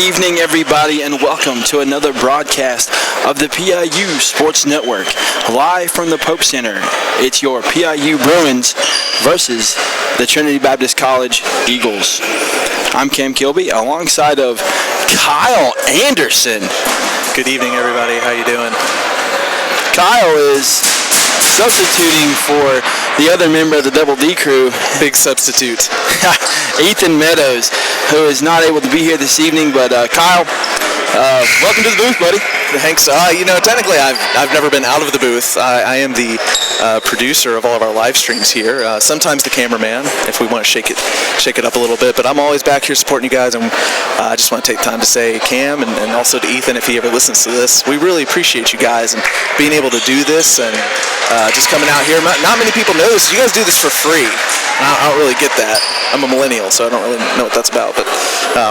evening, everybody, and welcome to another broadcast of the PIU Sports Network, live from the Pope Center. It's your PIU Bruins versus the Trinity Baptist College Eagles. I'm Cam Kilby, alongside of Kyle Anderson. Good evening, everybody. How you doing? Kyle is substituting for the other member of the Double D crew. Big substitute. Ethan Meadows, who is not able to be here this evening, but Kyle, welcome to the booth, buddy. Thanks. Technically, I've never been out of the booth. I am the producer of all of our live streams here. Sometimes the cameraman, if we want to shake it up a little bit. But I'm always back here supporting you guys, and I just want to take time to say, Cam, and also to Ethan, if he ever listens to this, we really appreciate you guys and being able to do this and just coming out here. Not many people know this. You guys do this for free. I don't really get that. I'm a millennial, so I don't really know what that's about. But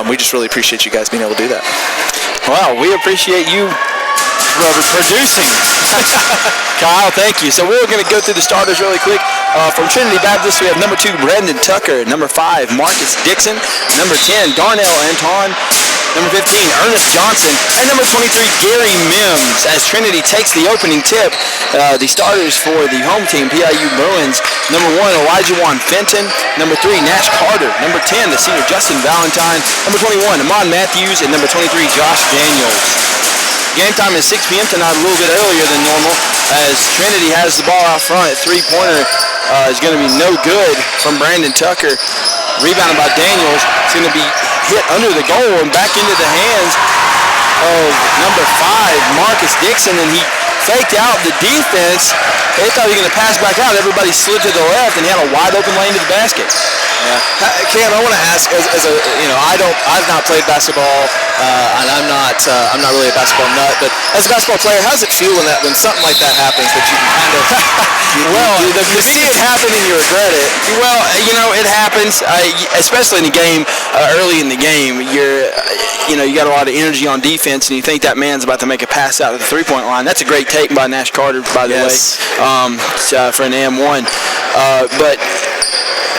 we just really appreciate you guys being able to do that. Wow, we appreciate you producing. Kyle, thank you. So we're going to go through the starters really quick. From Trinity Baptist, we have number 2, Brandon Tucker. Number 5, Marcus Dixon. Number 10, Darnell Anton. Number 15, Ernest Johnson. And number 23, Gary Mims. As Trinity takes the opening tip, the starters for the home team, PIU Bruins. Number 1, Elijah Juan Fenton. Number 3, Nash Carter. Number 10, the senior Justin Valentine. Number 21, Amon Matthews. And number 23, Josh Daniels. Game time is 6 p.m. tonight, a little bit earlier than normal, as Trinity has the ball out front. Three-pointer is going to be no good from Brandon Tucker. Rebounded by Daniels. It's going to be hit under the goal and back into the hands of number 5, Marcus Dixon, and he faked out the defense. They thought he was going to pass back out. Everybody slid to the left, and he had a wide-open lane to the basket. Yeah. Cam, I want to ask, I've not played basketball, and I'm not really a basketball nut, but as a basketball player, how does it feel when something like that happens, that you can kind of, you see it happen and you regret it? Well, it happens, especially in the game, early in the game. You got a lot of energy on defense, and you think that man's about to make a pass out of the three-point line. That's a great take by Nash Carter, by the way, for an M1. But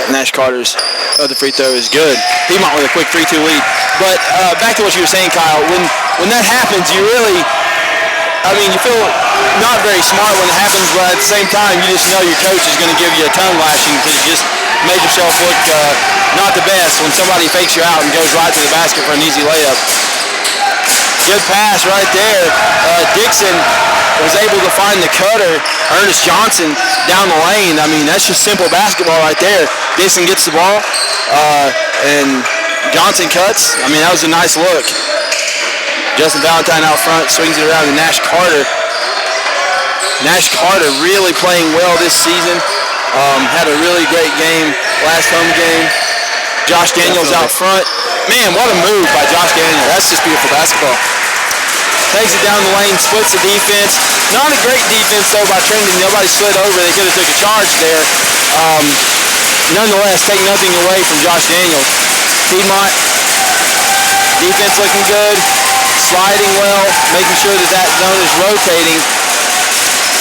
Nash Carter's other free throw is good. He might with a quick 3-2 lead. But back to what you were saying, Kyle, when that happens, you feel not very smart when it happens, but at the same time, you just know your coach is going to give you a tongue lashing because you just made yourself look not the best when somebody fakes you out and goes right to the basket for an easy layup. Good pass right there. Dixon was able to find the cutter, Ernest Johnson, down the lane. That's just simple basketball right there. Dixon gets the ball, and Johnson cuts. That was a nice look. Justin Valentine out front, swings it around to Nash Carter. Nash Carter really playing well this season. Had a really great game last home game. Josh Daniels out front. Man, what a move by Josh Daniels. That's just beautiful basketball. Takes it down the lane, splits the defense. Not a great defense, though, by Trinity. Nobody slid over. They could have took a charge there. Nonetheless, take nothing away from Josh Daniels. Piedmont, defense looking good, sliding well, making sure that zone is rotating.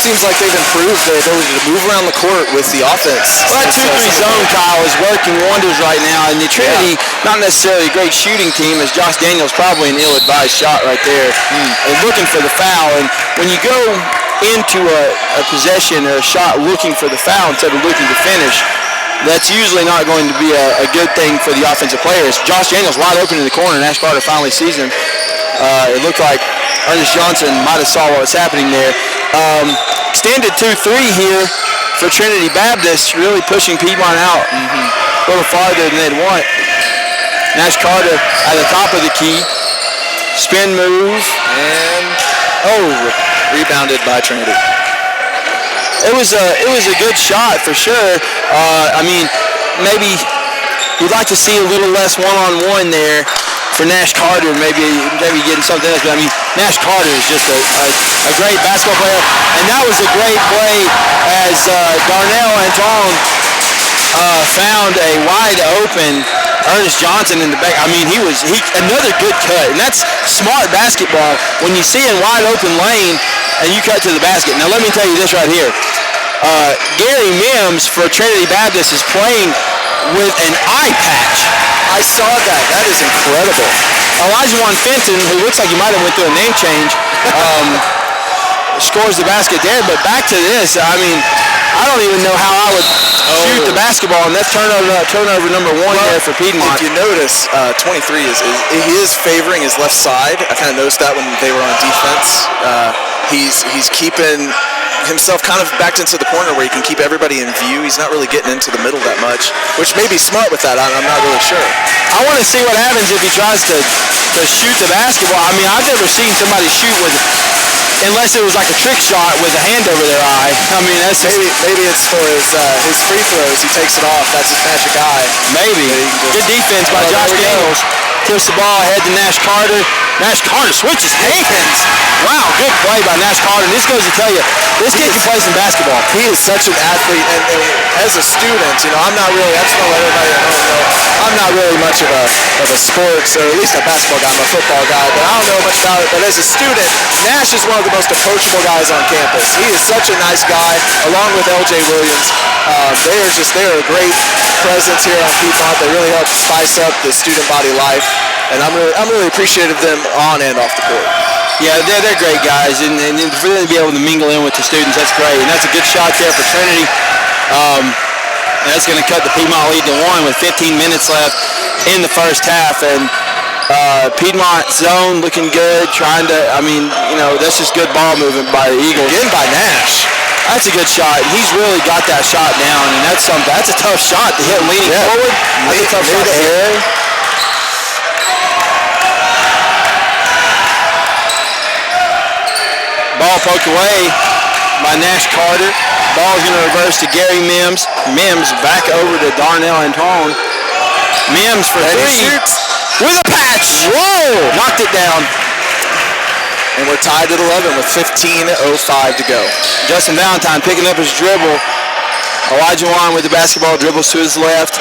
Seems like they've improved their ability to move around the court with the offense. Well, that 2-3 zone, Kyle, is working wonders right now. And the Trinity, not necessarily a great shooting team, as Josh Daniels probably an ill-advised shot right there, and looking for the foul. And when you go into a possession or a shot looking for the foul instead of looking to finish, that's usually not going to be a good thing for the offensive players. Josh Daniels wide open in the corner. Nash Carter finally sees him. It looked like Ernest Johnson might have saw what was happening there. Extended 2-3 here for Trinity Baptist, really pushing Piedmont out a little farther than they'd want. Nash Carter at the top of the key. Spin move. And, rebounded by Trinity. It was a good shot for sure. Maybe you'd like to see a little less one-on-one there for Nash Carter, maybe getting something else. But Nash Carter is just a great basketball player, and that was a great play as Darnell Anton found a wide open Ernest Johnson in the back. He another good cut, and that's smart basketball when you see a wide open lane and you cut to the basket. Now let me tell you this right here. Gary Mims for Trinity Baptist is playing with an eye patch. I saw that. That is incredible. Elijah Fenton, who looks like he might have went through a name change, scores the basket there. But back to this, I mean, I don't even know how I would shoot the basketball, and that's turnover number 1 there for Piedmont. If you notice, 23 he is favoring his left side. I kind of noticed that when they were on defense. He's keeping himself kind of backed into the corner where he can keep everybody in view. He's not really getting into the middle that much, which may be smart with that. I'm not really sure. I want to see what happens if he tries to shoot the basketball. I mean, I've never seen somebody shoot unless it was like a trick shot with a hand over their eye. I mean, that's maybe it's for his free throws. He takes it off. That's his magic eye. Maybe. Good defense by Josh Daniels. Tips the ball ahead to Nash Carter. Nash Carter switches hands. Wow, good play by Nash Carter. And this goes to tell you, this kid can play some basketball. He is such an athlete, and as a student, I'm not really. I just want to let everybody know. I'm not really much of a sports, or at least a basketball guy. I'm a football guy, but I don't know much about it. But as a student, Nash is one of the most approachable guys on campus. He is such a nice guy, along with LJ Williams. They are a great presence here on Piedmont. They really help spice up the student body life, and I'm really appreciative of them on and off the court. Yeah, they're great guys, and for them to be able to mingle in with the students, that's great. And that's a good shot there for Trinity. That's going to cut the Piedmont lead to 1 with 15 minutes left in the first half. And Piedmont zone looking good, trying to, that's just good ball movement by the Eagles. Again by Nash. That's a good shot. He's really got that shot down, and that's a tough shot to hit leaning forward. That's a tough shot to hit. Ball poked away by Nash Carter. Ball's going to reverse to Gary Mims. Mims back over to Darnell Antone. Mims for 3. With a patch. Whoa! Knocked it down. And we're tied at 11 with 15:05 to go. Justin Valentine picking up his dribble. Elijah Wan with the basketball, dribbles to his left.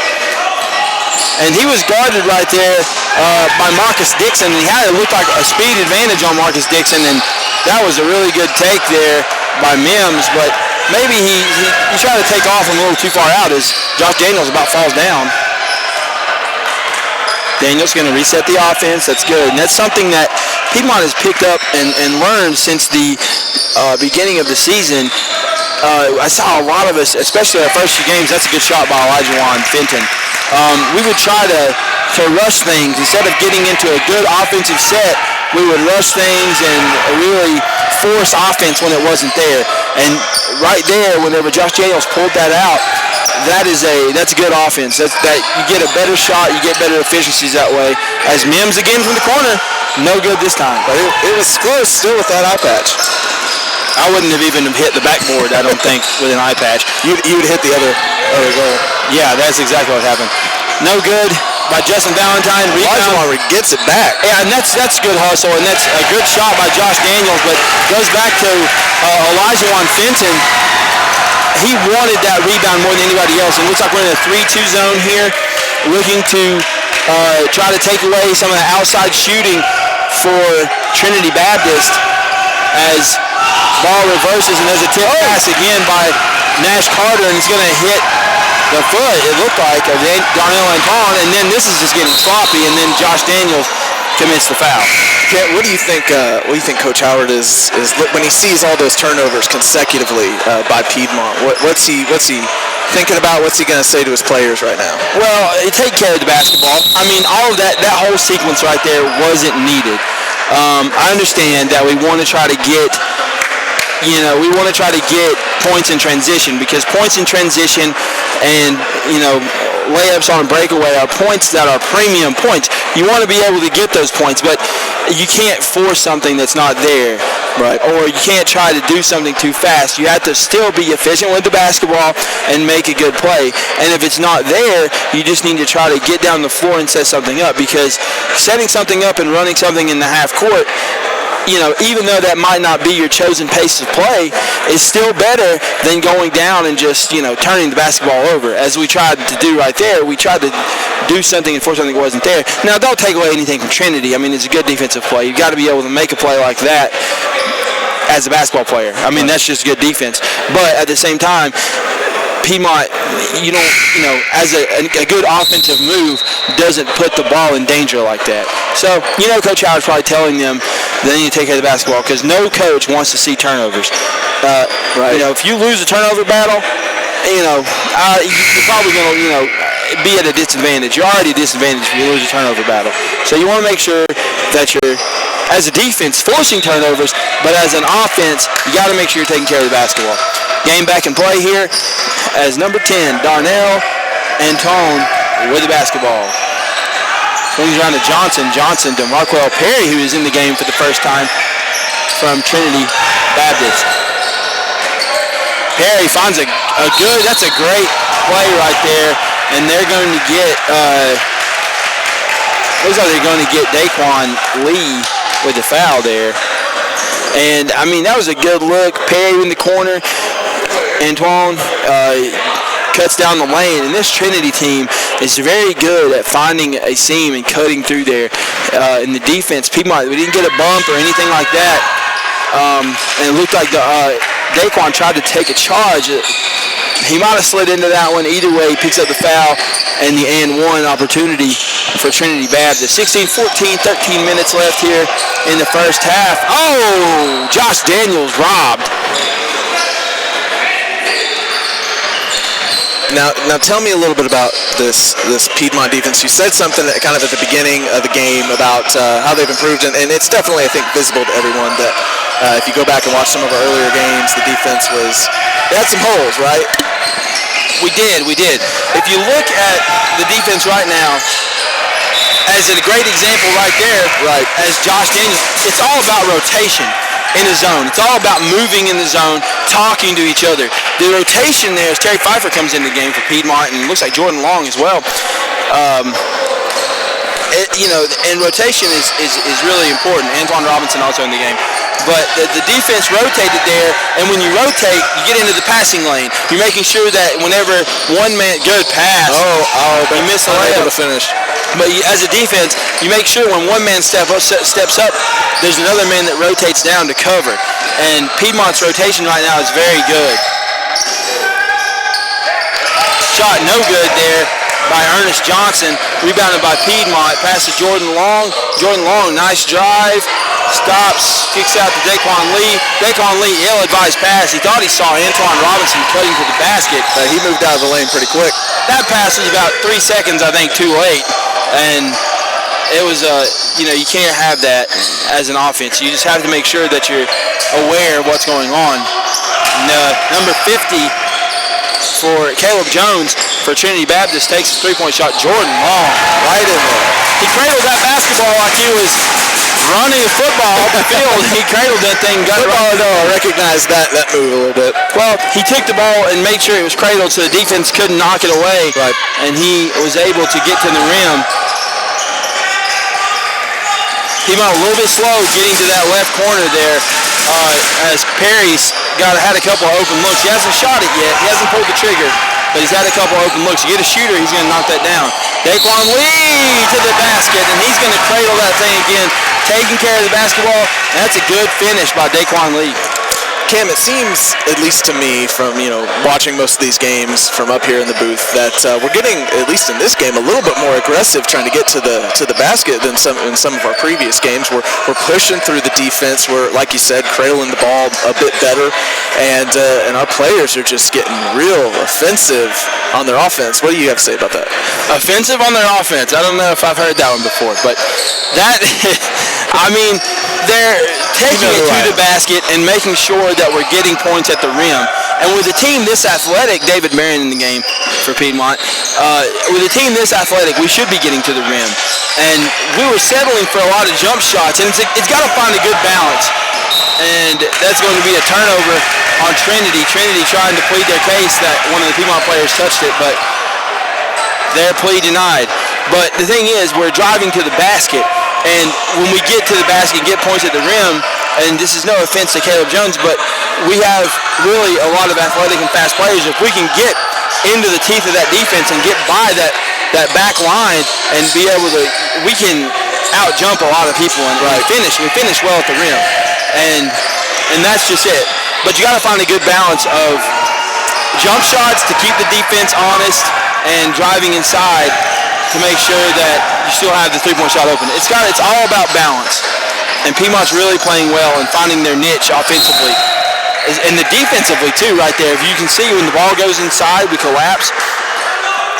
And he was guarded right there by Marcus Dixon. And he had it look like a speed advantage on Marcus Dixon. And that was a really good take there by Mims. But maybe he tried to take off a little too far out as Josh Daniels about falls down. Daniels going to reset the offense. That's good. And that's something that Piedmont has picked up and learned since the beginning of the season. I saw a lot of us, especially our first few games. That's a good shot by Elijah Fenton. We would try to rush things. Instead of getting into a good offensive set, we would rush things and really force offense when it wasn't there. And right there, whenever Josh Daniels pulled that out, that's a good offense. That you get a better shot, you get better efficiencies that way. As Mims again from the corner, no good this time. But it was close still with that eye patch. I wouldn't have even hit the backboard, I don't think, with an eye patch. You'd hit the other goal. Yeah, that's exactly what happened. No good by Justin Valentine. Elijah gets it back. Yeah, and that's good hustle, and that's a good shot by Josh Daniels, but goes back to Elijah Fenton. He wanted that rebound more than anybody else. It looks like we're in a 3-2 zone here, looking to try to take away some of the outside shooting for Trinity Baptist as ball reverses, and there's a tip pass again by Nash Carter, and it's going to hit the foot, it looked like, of Darnell Antone, and then this is just getting sloppy, and then Josh Daniels commits the foul. What do you think? Coach Howard is when he sees all those turnovers consecutively by Piedmont? What's he thinking about? What's he going to say to his players right now? Well, take care of the basketball. I mean, all of that whole sequence right there wasn't needed. I understand that we want to try to get. Points in transition, because points in transition and, layups on a breakaway are points that are premium points. You want to be able to get those points, but you can't force something that's not there. Right. Or you can't try to do something too fast. You have to still be efficient with the basketball and make a good play. And if it's not there, you just need to try to get down the floor and set something up, because setting something up and running something in the half court, even though that might not be your chosen pace of play, is still better than going down and just, turning the basketball over. As we tried to do right there, we tried to do something and force something that wasn't there. Now, don't take away anything from Trinity. I mean, it's a good defensive play. You've got to be able to make a play like that as a basketball player. I mean, that's just good defense. But at the same time, Piedmont, as a good offensive move, doesn't put the ball in danger like that. So, Coach Howard's probably telling them they need to take care of the basketball because no coach wants to see turnovers. Right. If you lose a turnover battle, you're probably going to, be at a disadvantage. You're already at a disadvantage if you lose a turnover battle. So you want to make sure that you're, as a defense, forcing turnovers, but as an offense, you got to make sure you're taking care of the basketball. Game back in play here as number 10, Darnell Antone with the basketball. Swings around to Johnson. Johnson to Marquell Perry, who is in the game for the first time from Trinity Baptist. Perry finds that's a great play right there, and they're going to get, looks like they're going to get Daquan Lee with the foul there. And, that was a good look. Perry in the corner. Antoine cuts down the lane, and this Trinity team is very good at finding a seam and cutting through there. In the defense, Piedmont, we didn't get a bump or anything like that. And it looked like Daquan tried to take a charge. He might have slid into that one. Either way, he picks up the foul and the and one opportunity for Trinity Baptist. 16-14, 13 minutes left here in the first half. Oh, Josh Daniels robbed. Now tell me a little bit about this Piedmont defense. You said something kind of at the beginning of the game about how they've improved, and it's definitely, I think, visible to everyone that if you go back and watch some of our earlier games, the defense they had some holes, right? We did. If you look at the defense right now, as a great example right there, right, as Josh Daniels, it's all about rotation in the zone. It's all about moving in the zone, talking to each other. The rotation there as Terry Pfeiffer comes into the game for Piedmont, and it looks like Jordan Long as well. And rotation is really important. Antoine Robinson also in the game. But the defense rotated there, and when you rotate, you get into the passing lane. You're making sure that whenever one man, good pass. You miss a layup. To finish. But as a defense, you make sure when one man steps up, there's another man that rotates down to cover. And Piedmont's rotation right now is very good. Shot no good there by Ernest Johnson. Rebounded by Piedmont. Pass to Jordan Long. Jordan Long, nice drive. Stops, kicks out to Daquan Lee. Daquan Lee, ill-advised pass. He thought he saw Antoine Robinson cutting to the basket. He moved out of the lane pretty quick. That pass was about 3 seconds, I think, too late. And it was, you can't have that as an offense. You just have to make sure that you're aware of what's going on. Number 50 for Caleb Jones for Trinity Baptist takes a three-point shot. Jordan Long, right in there. He cradled that basketball like he was running a football off the field. He cradled that thing. I recognize that move a little bit. Well, he took the ball and made sure it was cradled so the defense couldn't knock it away. Right. And he was able to get to the rim. He went a little bit slow getting to that left corner there as Perry's had a couple of open looks. He hasn't shot it yet. He hasn't pulled the trigger, but he's had a couple of open looks. You get a shooter, he's going to knock that down. Daquan Lee to the basket, and he's going to cradle that thing again, taking care of the basketball. And that's a good finish by Daquan Lee. Cam, it seems, at least to me, from watching most of these games from up here in the booth, that we're getting, at least in this game, a little bit more aggressive trying to get to the basket than in some of our previous games. We're pushing through the defense. We're, like you said, cradling the ball a bit better, and our players are just getting real offensive on their offense. What do you have to say about that? Offensive on their offense. I don't know if I've heard that one before, but that, they're taking it to the basket and making sure that we're getting points at the rim. And with a team this athletic, David Barron in the game for Piedmont, with a team this athletic, we should be getting to the rim. And we were settling for a lot of jump shots, and it's got to find a good balance. And that's going to be a turnover on Trinity. Trinity trying to plead their case that one of the Piedmont players touched it, but their plea denied. But the thing is, we're driving to the basket, and when we get to the basket and get points at the rim, and this is no offense to Caleb Jones, but we have really a lot of athletic and fast players. If we can get into the teeth of that defense and get by that back line and be able to, we can out-jump a lot of people and finish. We finish well at the rim, and that's just it. But you got to find a good balance of jump shots to keep the defense honest and driving inside to make sure that you still have the three-point shot open. It's all about balance. And Piedmont's really playing well and finding their niche offensively. And the defensively, too, right there. If you can see when the ball goes inside, we collapse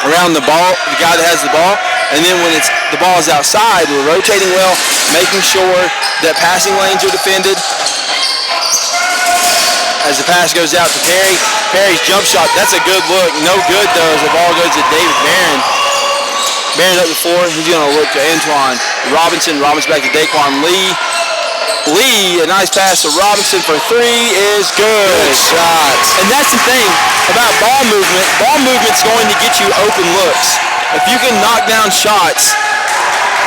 around the ball, the guy that has the ball. And then when the ball is outside, we're rotating well, making sure that passing lanes are defended. As the pass goes out to Perry. Perry's jump shot, that's a good look. No good, though, as the ball goes to David Barron. Barron up the floor. He's going to look to Antoine Robinson. Robinson back to Daquan Lee. Lee, a nice pass to Robinson for three is good. Good shot. And that's the thing about ball movement. Ball movement's going to get you open looks. If you can knock down shots,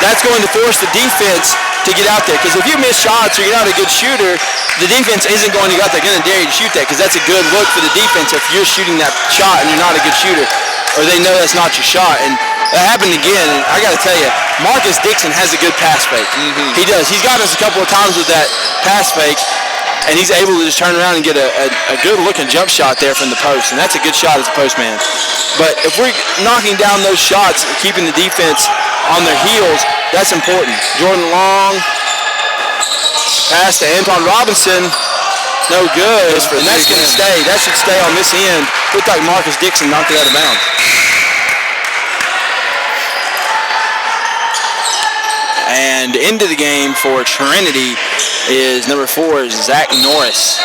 that's going to force the defense to get out there. Because if you miss shots or you're not a good shooter, the defense isn't going to get out there, going to dare you to shoot that, because that's a good look for the defense if you're shooting that shot and you're not a good shooter, or they know that's not your shot. And that happened again, and I got to tell you, Marcus Dixon has a good pass fake. Mm-hmm. He does. He's gotten us a couple of times with that pass fake, and he's able to just turn around and get a good-looking jump shot there from the post, and that's a good shot as a postman. But if we're knocking down those shots, keeping the defense on their heels, that's important. Jordan Long, pass to Antoine Robinson, no good, and that's going to stay. That should stay on this end. Looked like Marcus Dixon knocked it out of bounds. And into the game for Trinity is number 4, Zach Norris.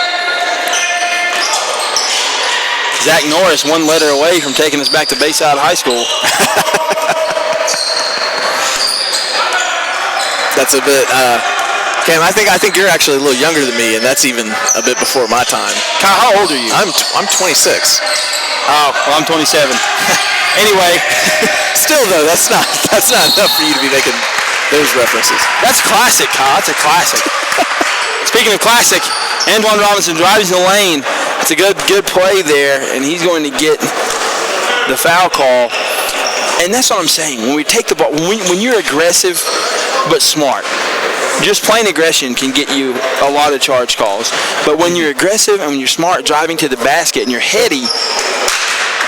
Zach Norris, one letter away from taking us back to Bayside High School. That's a bit, Cam, I think you're actually a little younger than me, and that's even a bit before my time. Kyle, how old are you? I'm 26. Oh, well, I'm 27. Anyway. Still, though, that's not enough for you to be making those references. That's classic, Kyle. That's a classic. Speaking of classic, Antoine Robinson drives the lane. It's a good play there, and he's going to get the foul call. And that's what I'm saying. When we take the ball, when you're aggressive but smart, just plain aggression can get you a lot of charge calls. But when you're aggressive and when you're smart, driving to the basket, and you're heady,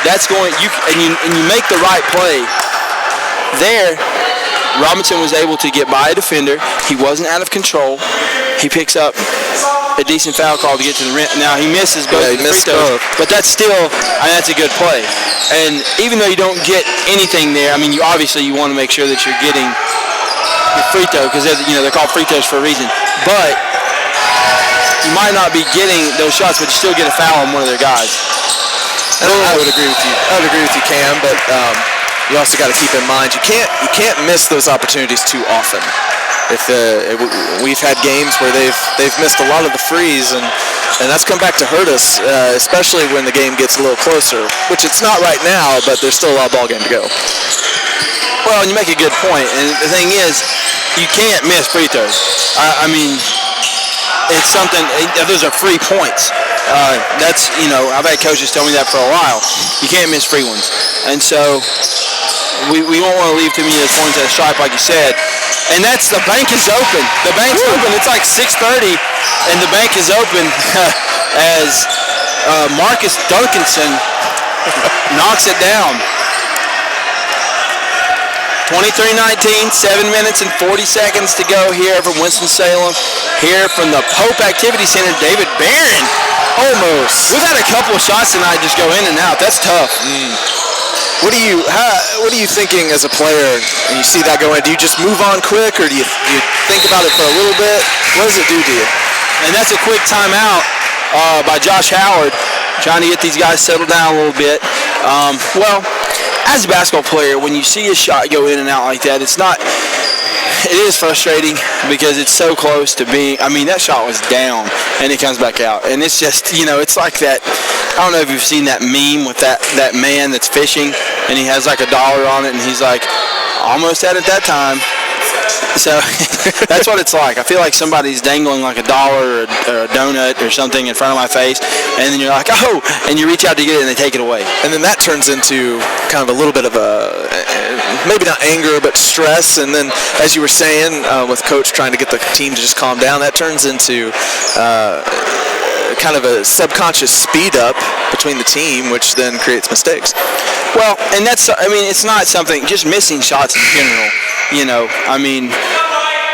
that's going. You make the right play there. Robinson was able to get by a defender. He wasn't out of control. He picks up a decent foul call to get to the rim. Now, he misses both the free throws, but that's still, that's a good play. And even though you don't get anything there, you obviously you want to make sure that you're getting your free throw, because they're called free throws for a reason. But you might not be getting those shots, but you still get a foul on one of their guys. I would agree with you. I would agree with you, Cam, but you also got to keep in mind you can't miss those opportunities too often. We've had games where they've missed a lot of the frees, and that's come back to hurt us, especially when the game gets a little closer, which it's not right now, but there's still a lot of ball game to go. Well, and you make a good point, and the thing is, you can't miss free throws. It's something. Those are free points. That's I've had coaches tell me that for a while. You can't miss free ones, and so we won't want to leave too many of those points at a stripe, like you said. And that's the bank is open. The bank's open. It's like 6:30, and the bank is open as Marcus Duncanson knocks it down. 23-19, 7 minutes and 40 seconds to go here from Winston-Salem. Here from the Pope Activity Center, David Barron. Almost. We've had a couple of shots tonight just go in and out. That's tough. What are you thinking as a player when you see that going? Do you just move on quick, or do you think about it for a little bit? What does it do to you? And that's a quick timeout by Josh Howard, trying to get these guys settled down a little bit. Well, as a basketball player, when you see a shot go in and out like that, it is frustrating because it's so close to being, that shot was down and it comes back out. And it's just, it's like that. I don't know if you've seen that meme with that man that's fishing and he has like $1 on it and he's like, almost had it that time. So that's what it's like. I feel like somebody's dangling like $1 or a donut or something in front of my face, and then you're like, oh, and you reach out to get it and they take it away. And then that turns into kind of a little bit of maybe not anger, but stress. And then, as you were saying, with Coach trying to get the team to just calm down, that turns into kind of a subconscious speed up between the team, which then creates mistakes. Well, and it's not something, just missing shots in general,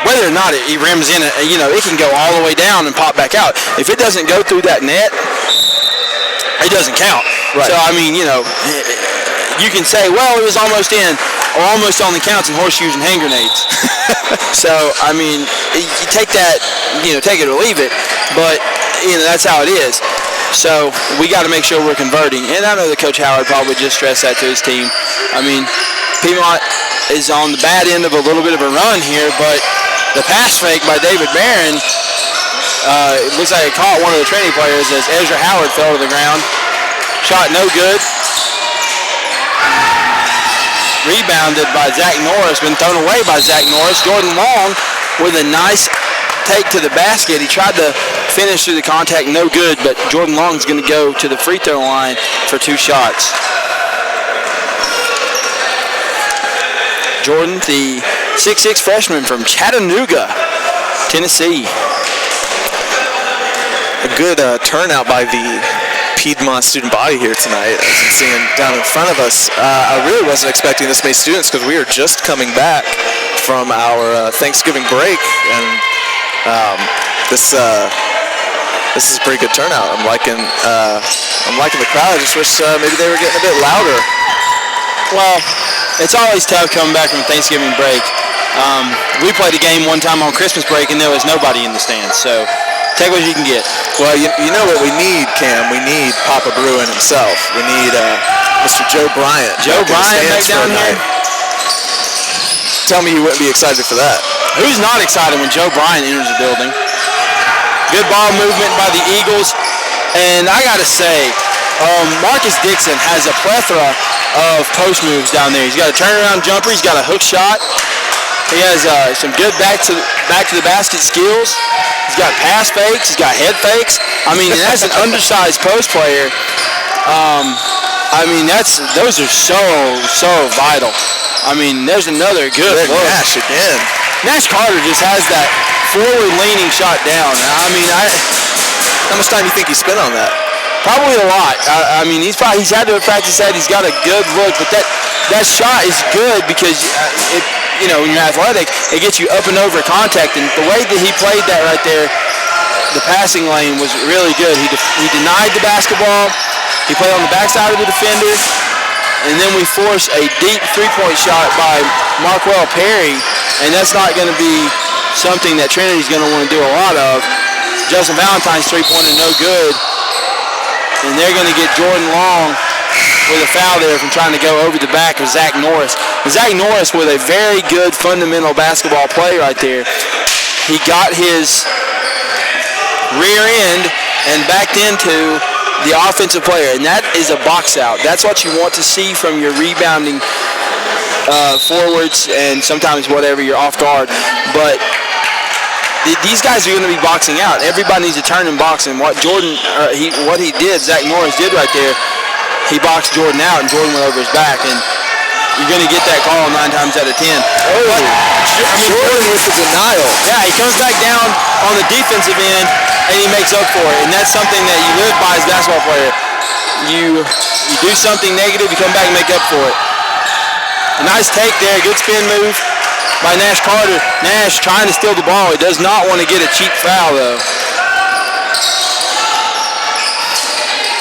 whether or not it rims in, it can go all the way down and pop back out. If it doesn't go through that net, it doesn't count. Right. So, you can say, well, it was almost in, or almost only counts in horseshoes and hand grenades. So, you take that, take it or leave it, but, that's how it is. So, we got to make sure we're converting. And I know that Coach Howard probably just stressed that to his team. Piedmont is on the bad end of a little bit of a run here, but the pass fake by David Barron, it looks like it caught one of the training players as Ezra Howard fell to the ground. Shot no good. Rebounded by Zach Norris, been thrown away by Zach Norris. Jordan Long with a nice take to the basket. He tried to finish through the contact, no good, but Jordan Long's going to go to the free throw line for 2 shots. Jordan, the 6'6" freshman from Chattanooga, Tennessee. A good turnout by the Piedmont student body here tonight, as I'm seeing down in front of us. I really wasn't expecting this many students because we are just coming back from our Thanksgiving break, and this is a pretty good turnout. I'm liking the crowd. I just wish maybe they were getting a bit louder. Well, it's always tough coming back from Thanksgiving break. We played a game one time on Christmas break, and there was nobody in the stands. So take what you can get. Well, you know what we need, Cam? We need Papa Bruin himself. We need Mr. Joe Bryant. Joe Bryant back down here? Tell me you wouldn't be excited for that. Who's not excited when Joe Bryant enters the building? Good ball movement by the Eagles. And I got to say, Marcus Dixon has a plethora of post moves down there. He's got a turnaround jumper. He's got a hook shot. He has some good back to the basket skills. He's got pass fakes. He's got head fakes. As an undersized post player, those are so vital. There's another good look. Nash again. Nash Carter just has that forward-leaning shot down. How much time do you think he spent on that? Probably a lot. He's had to practice that. He's got a good look, but that shot is good because when you're athletic, it gets you up and over contact. And the way that he played that right there, the passing lane was really good. He denied the basketball. He played on the backside of the defender. And then we force a deep three-point shot by Marquell Perry. And that's not going to be something that Trinity's going to want to do a lot of. Justin Valentine's three-pointer no good. And they're going to get Jordan Long with a foul there from trying to go over the back of Zach Norris. Zach Norris with a very good fundamental basketball play right there. He got his rear end and backed into the offensive player, and that is a box out. That's what you want to see from your rebounding forwards and sometimes whatever you're off guard. But these guys are going to be boxing out. Everybody needs to turn and box. And what he did, Zach Norris did right there, he boxed Jordan out, and Jordan went over his back. And you're going to get that call 9 times out of 10. Jordan with the denial. Yeah, he comes back down on the defensive end, and he makes up for it. And that's something that you live by as a basketball player. You do something negative, you come back and make up for it. A nice take there, good spin move by Nash Carter. Nash trying to steal the ball. He does not want to get a cheap foul, though.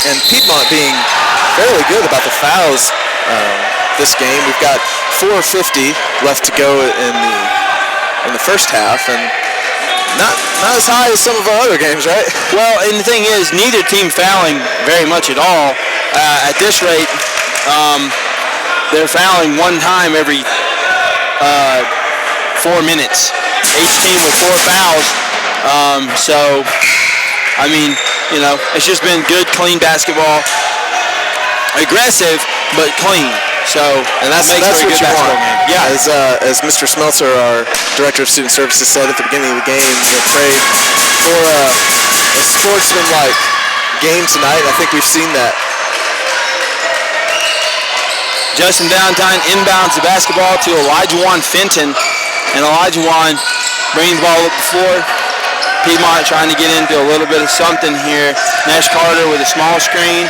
And Piedmont being fairly good about the fouls this game. We've got 4:50 left to go in the first half, and not as high as some of our other games, right? Well, and the thing is, neither team fouling very much at all. At this rate, they're fouling one time every 4 minutes. Each team with 4 fouls. It's just been good, clean basketball. Aggressive, but clean. And that's what you want. Yeah. As Mr. Smeltzer, our Director of Student Services, said at the beginning of the game, they prayed for a sportsman-like game tonight. I think we've seen that. Justin Valentine inbounds the basketball to Elijah Juan Fenton. And Elijah Juan bringing the ball up the floor. Piedmont trying to get into a little bit of something here. Nash Carter with a small screen.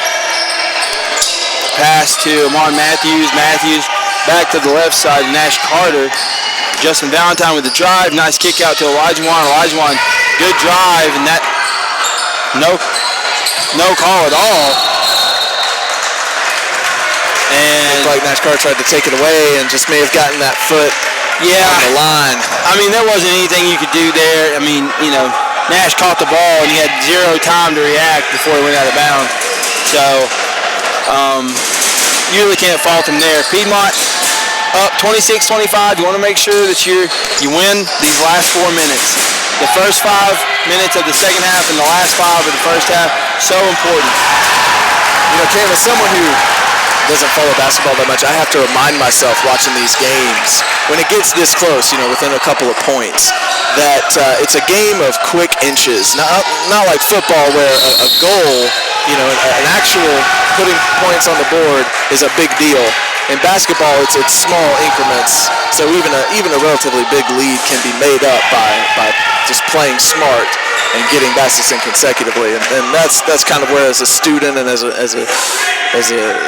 Pass to Amon Matthews. Matthews back to the left side. Nash Carter. Justin Valentine with the drive. Nice kick out to Elijah Wan. Elijah Wan, good drive, and that no call at all. And looked like Nash Carter tried to take it away and just may have gotten that foot on the line. I mean, there wasn't anything you could do there. I mean, Nash caught the ball and he had zero time to react before he went out of bounds. So you really can't fault him there. Piedmont up 26-25. You want to make sure that you win these last 4 minutes. The first 5 minutes of the second half and the last 5 of the first half, so important. Cam, as someone who doesn't follow basketball that much, I have to remind myself watching these games, when it gets this close, within a couple of points, that it's a game of quick inches. Not like football where a goal, an actual putting points on the board is a big deal. In basketball, it's small increments, so even a relatively big lead can be made up by just playing smart and getting baskets in consecutively, and that's kind of where, as a student and as a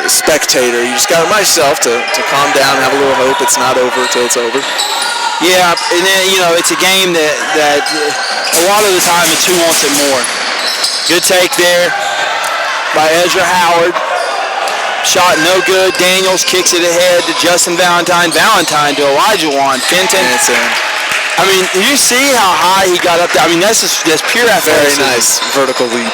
spectator, you just got to remind yourself to calm down, have a little hope. It's not over till it's over. Yeah, and then it's a game that a lot of the time it's who wants it more. Good take there by Ezra Howard. Shot no good. Daniels kicks it ahead to Justin Valentine. Valentine to Elijah Wan. Fenton. I mean, you see how high he got up there. I mean, that's pure athleticism. Very nice vertical leap.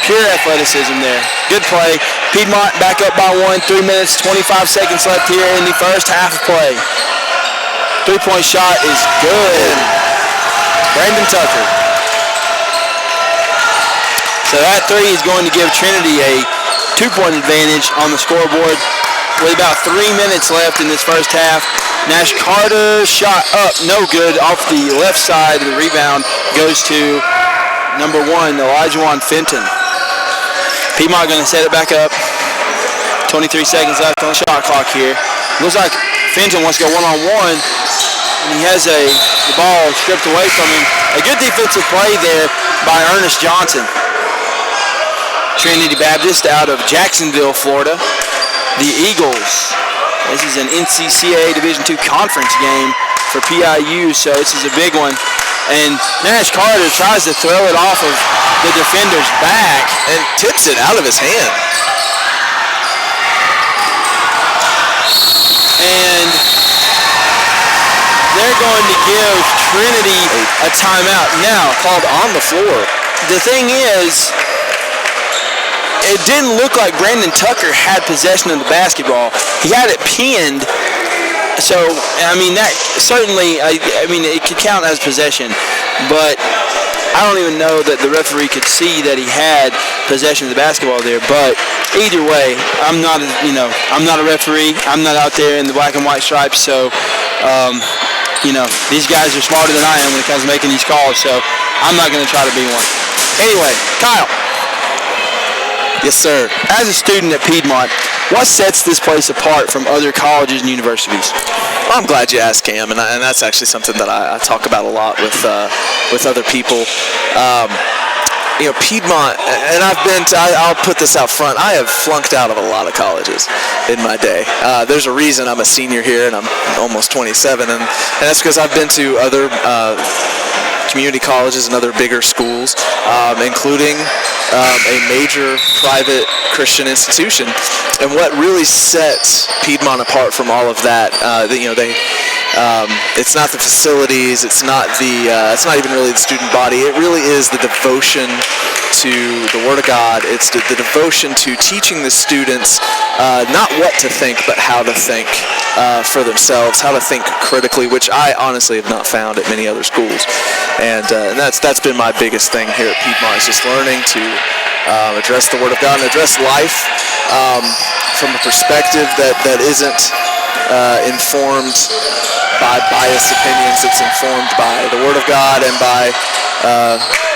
Pure athleticism there. Good play. Piedmont back up by 1. 3 minutes, 25 seconds left here in the first half of play. 3-point shot is good. Brandon Tucker. So that 3 is going to give Trinity a 2-point advantage on the scoreboard with about 3 minutes left in this first half. Nash Carter shot up, no good, off the left side. The rebound goes to number 1, Elijah Wan Fenton. Piedmont going to set it back up. 23 seconds left on the shot clock here. Looks like Fenton wants to go one-on-one, and he has the ball stripped away from him. A good defensive play there by Ernest Johnson. Trinity Baptist out of Jacksonville, Florida. The Eagles. This is an NCCAA Division II conference game for PIU, so this is a big one. And Nash Carter tries to throw it off of the defender's back and tips it out of his hand. And they're going to give Trinity a timeout. Now, called on the floor. The thing is, it didn't look like Brandon Tucker had possession of the basketball. He had it pinned. So, I mean, that certainly, it could count as possession. But I don't even know that the referee could see that he had possession of the basketball there. But either way, I'm not a referee. I'm not out there in the black and white stripes. So, these guys are smarter than I am when it comes to making these calls. So, I'm not going to try to be one. Anyway, Kyle. Yes, sir. As a student at Piedmont, what sets this place apart from other colleges and universities? Well, I'm glad you asked, Cam, and that's actually something that I talk about a lot with other people. Piedmont, and I'll put this out front, I have flunked out of a lot of colleges in my day. There's a reason I'm a senior here, and I'm almost 27, and that's because I've been to other community colleges and other bigger schools, including a major private Christian institution. And what really sets Piedmont apart from all of that, it's not the facilities, it's not even really the student body. It really is the devotion to the Word of God. It's the devotion to teaching the students not what to think, but how to think for themselves, how to think critically, which I honestly have not found at many other schools. And that's been my biggest thing here at Piedmont, is just learning to address the Word of God and address life from a perspective that isn't informed by biased opinions. It's informed by the Word of God and by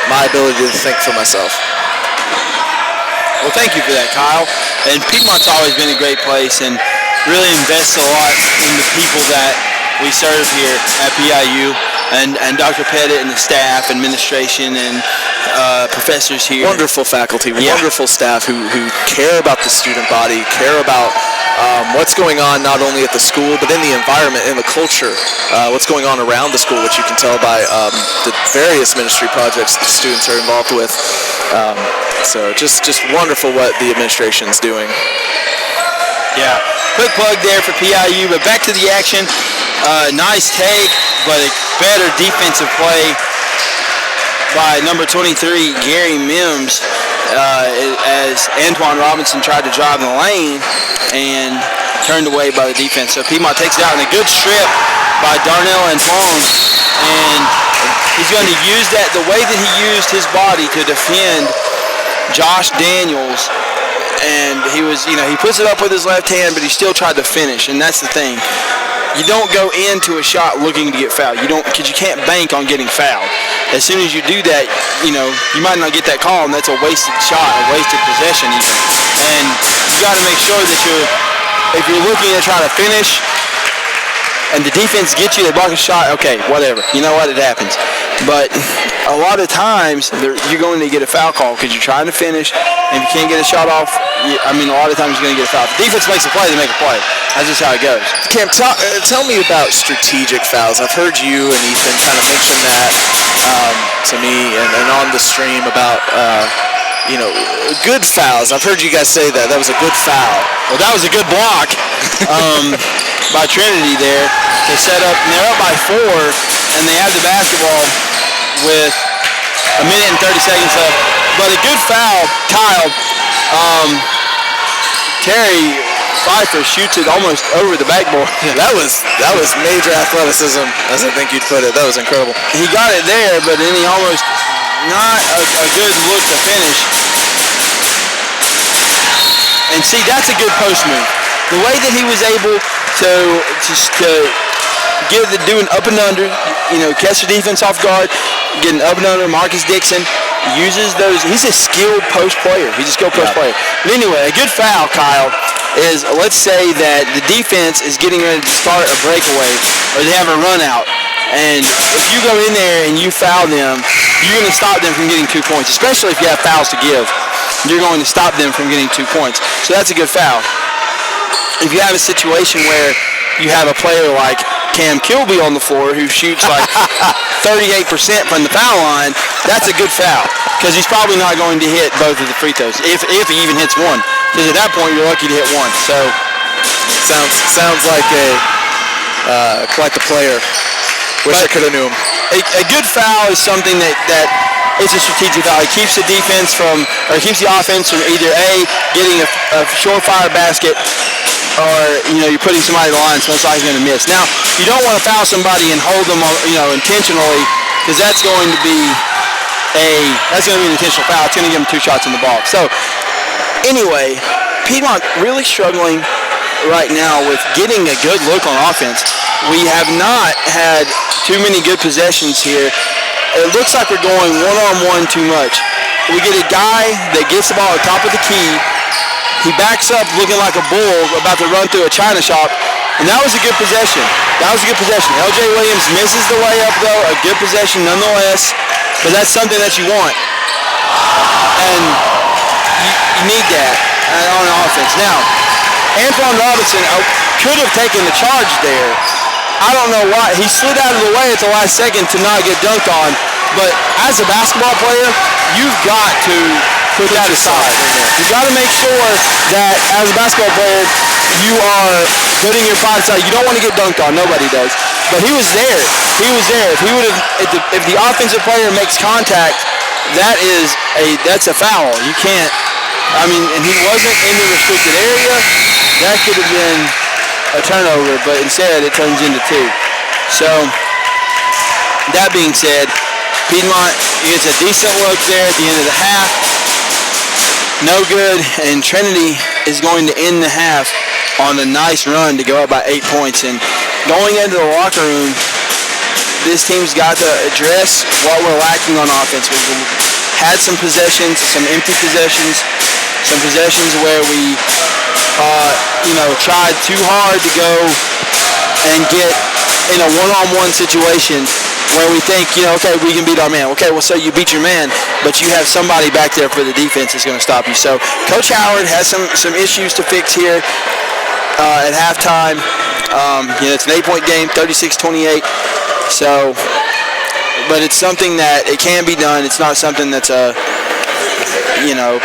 my ability to think for myself. Well, thank you for that, Kyle. And Piedmont's always been a great place and really invests a lot in the people that we serve here at PIU. and Dr. Pettit and the staff, administration, and professors here. Wonderful faculty, wonderful staff who care about the student body, care about what's going on not only at the school but in the environment, in the culture, what's going on around the school, which you can tell by the various ministry projects the students are involved with. So just wonderful what the administration's doing. Yeah, quick plug there for PIU, but back to the action. Nice take, but a better defensive play by number 23, Gary Mims, as Antoine Robinson tried to drive in the lane and turned away by the defense. So Piedmont takes it out in a good strip by Darnell Antoine, and he's going to use that, the way that he used his body to defend Josh Daniels. And he was, he puts it up with his left hand, but he still tried to finish, and that's the thing. You don't go into a shot looking to get fouled. You don't, because you can't bank on getting fouled. As soon as you do that, you might not get that call, and that's a wasted shot, a wasted possession even. And you got to make sure that if you're looking to try to finish, and the defense gets you, they block a shot, okay, whatever. You know what? It happens. But a lot of times, you're going to get a foul call because you're trying to finish, and if you can't get a shot off, a lot of times you're going to get a foul. If the defense makes a play, they make a play. That's just how it goes. Cam, tell me about strategic fouls. I've heard you and Ethan kind of mention that to me and on the stream about good fouls. I've heard you guys say that was a good foul. Well, that was a good block by Trinity there to set up. And they're up by 4, and they have the basketball with a minute and 30 seconds left. But a good foul, Kyle. Terry Pfeiffer shoots it almost over the backboard. That was major athleticism, as I think you'd put it. That was incredible. He got it there, but then he almost not a good look to finish. And see, that's a good post move. The way that he was able to do an up and under, catch the defense off guard, get an up and under. Marcus Dixon uses those. He's a skilled post player. He's a skilled post player. But anyway, a good foul, Kyle, is, let's say that the defense is getting ready to start a breakaway or they have a run out. And if you go in there and you foul them, you're going to stop them from getting 2 points, especially if you have fouls to give. You're going to stop them from getting 2 points. So that's a good foul. If you have a situation where you have a player like Cam Kilby on the floor who shoots like 38% from the foul line, that's a good foul because he's probably not going to hit both of the free throws if he even hits one. Because at that point, you're lucky to hit one. So sounds like quite the player. Wish I could have knew him. A good foul is something that it's a strategic foul. It keeps the defense keeps the offense from either A, getting a surefire basket, or you're putting somebody to the line, so most likely going to miss. Now, you don't want to foul somebody and hold them intentionally, because that's going to be an intentional foul. It's going to give them 2 shots in the ball. So anyway, Piedmont really struggling right now with getting a good look on offense. We have not had too many good possessions here. It looks like we're going one-on-one too much. We get a guy that gets the ball at the top of the key. He backs up looking like a bull about to run through a china shop, and that was a good possession. L.J. Williams misses the layup, though. A good possession nonetheless, but that's something that you want. And you need that on offense. Now, Antoine Robinson could have taken the charge there. I don't know why. He slid out of the way at the last second to not get dunked on. But as a basketball player, you've got to put that aside. You've got to make sure that as a basketball player, you are putting your pride aside. You don't want to get dunked on. Nobody does. But he was there. If the offensive player makes contact, that's a foul. You can't. And he wasn't in the restricted area. That could have been a turnover, but instead it turns into 2. So, that being said, Piedmont gets a decent look there at the end of the half. No good, and Trinity is going to end the half on a nice run to go up by 8 points. And going into the locker room, this team's got to address what we're lacking on offense. We've had some possessions, some empty possessions, some possessions where we tried too hard to go and get in a one-on-one situation where we think, okay, we can beat our man. Okay, well, so you beat your man, but you have somebody back there for the defense that's going to stop you. So Coach Howard has some issues to fix here at halftime. It's an 8-point game, 36-28. So, but it's something that it can be done. It's not something that's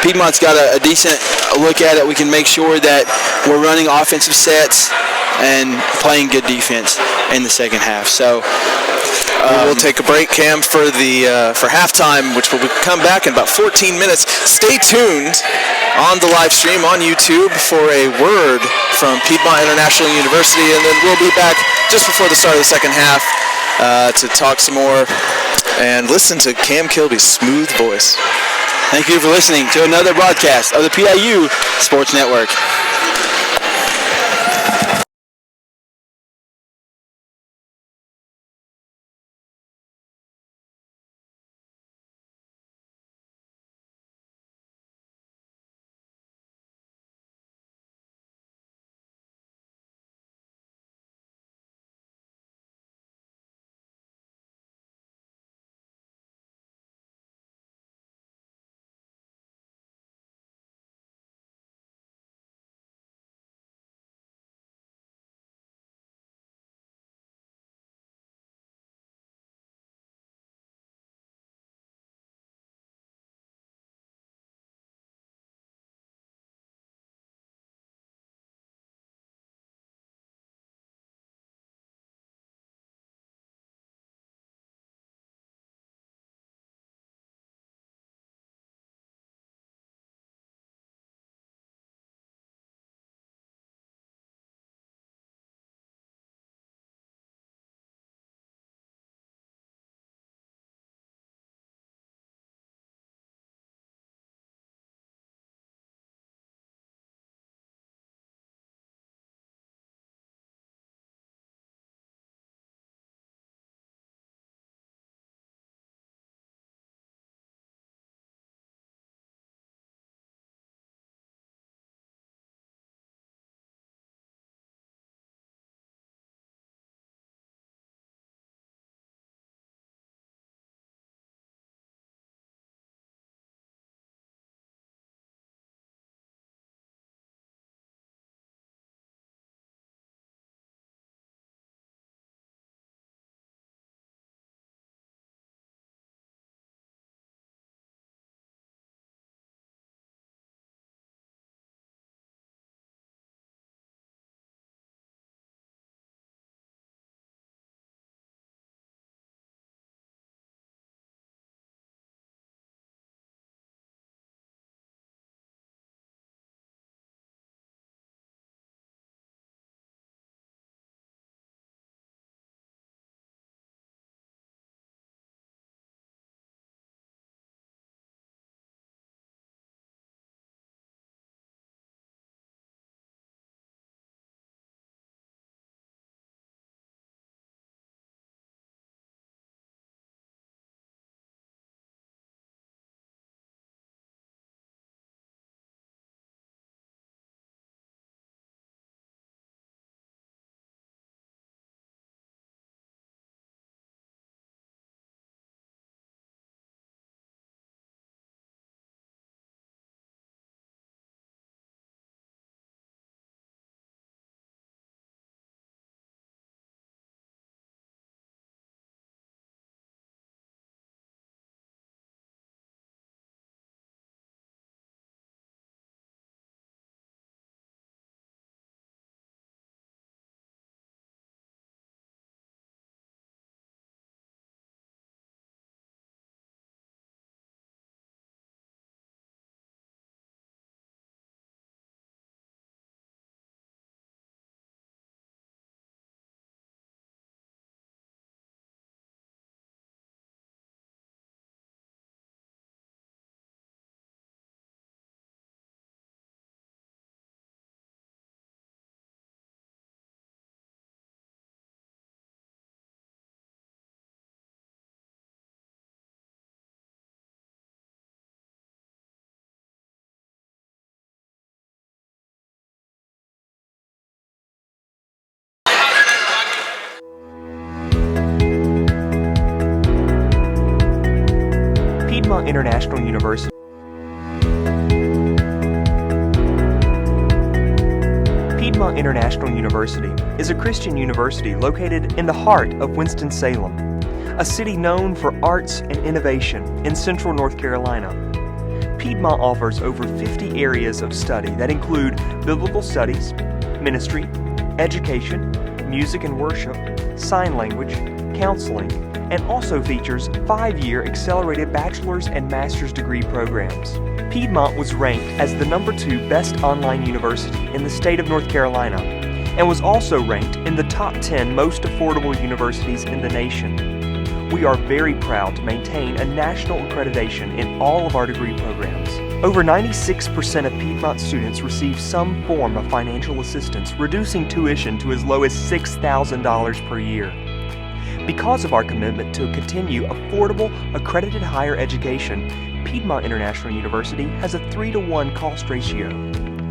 Piedmont's got a decent look at it. We can make sure that we're running offensive sets and playing good defense in the second half. So we'll take a break, Cam, for halftime, which will come back in about 14 minutes. Stay tuned on the live stream on YouTube for a word from Piedmont International University, and then we'll be back just before the start of the second half to talk some more and listen to Cam Kilby's smooth voice. Thank you for listening to another broadcast of the PIU Sports Network. Piedmont International University. Piedmont International University is a Christian university located in the heart of Winston-Salem, a city known for arts and innovation in central North Carolina. Piedmont offers over 50 areas of study that include biblical studies, ministry, education, music and worship, sign language, counseling, and also features 5-year accelerated bachelor's and master's degree programs. Piedmont was ranked as the #2 best online university in the state of North Carolina and was also ranked in the top 10 most affordable universities in the nation. We are very proud to maintain a national accreditation in all of our degree programs. Over 96% of Piedmont students receive some form of financial assistance, reducing tuition to as low as $6,000 per year. Because of our commitment to continue affordable, accredited higher education, Piedmont International University has a 3-to-1 cost ratio.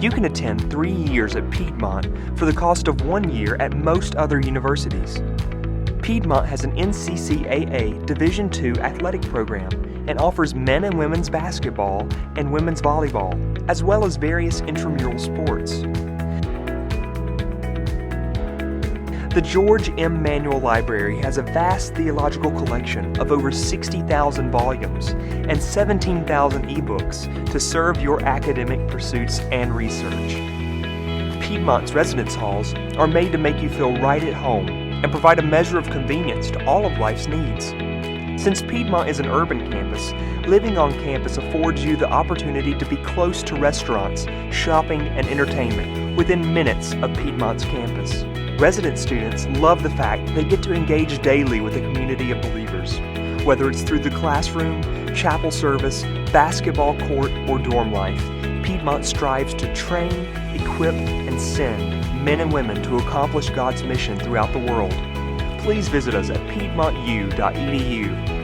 You can attend 3 years at Piedmont for the cost of 1 year at most other universities. Piedmont has an NCCAA Division II athletic program and offers men and women's basketball and women's volleyball, as well as various intramural sports. The George M. Manual Library has a vast theological collection of over 60,000 volumes and 17,000 ebooks to serve your academic pursuits and research. Piedmont's residence halls are made to make you feel right at home and provide a measure of convenience to all of life's needs. Since Piedmont is an urban campus, living on campus affords you the opportunity to be close to restaurants, shopping, and entertainment within minutes of Piedmont's campus. Resident students love the fact they get to engage daily with a community of believers, whether it's through the classroom, chapel service, basketball court, or dorm life. Piedmont strives to train, equip, and send men and women to accomplish God's mission throughout the world. Please visit us at piedmontu.edu.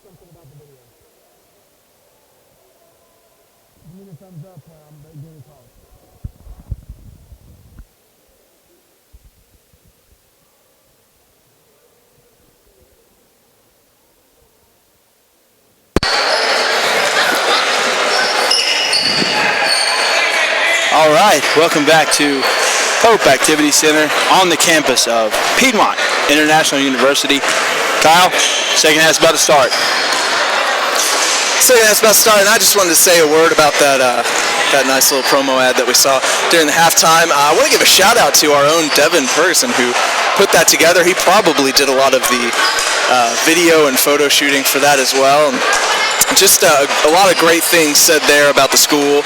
something about the video. Give me a thumbs up. I'm doing a call. All right, welcome back to Pope Activity Center on the campus of Piedmont International University. Kyle, second half's about to start. Second half's about to start, and I just wanted to say a word about that nice little promo ad that we saw during the halftime. I want to give a shout out to our own Devin Ferguson who put that together. He probably did a lot of the video and photo shooting for that as well. And just a lot of great things said there about the school.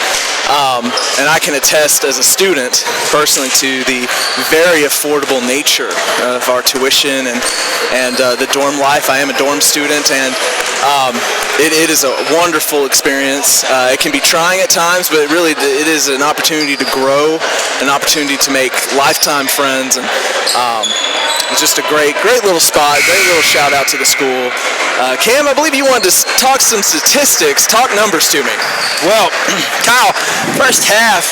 And I can attest as a student personally to the very affordable nature of our tuition and the dorm life. I am a dorm student, and it is a wonderful experience. It can be trying at times, but really it is an opportunity to grow, an opportunity to make lifetime friends, and it's just a great little spot, great little shout out to the school. Cam, I believe you wanted to talk some statistics, talk numbers to me. Well, Kyle, first half,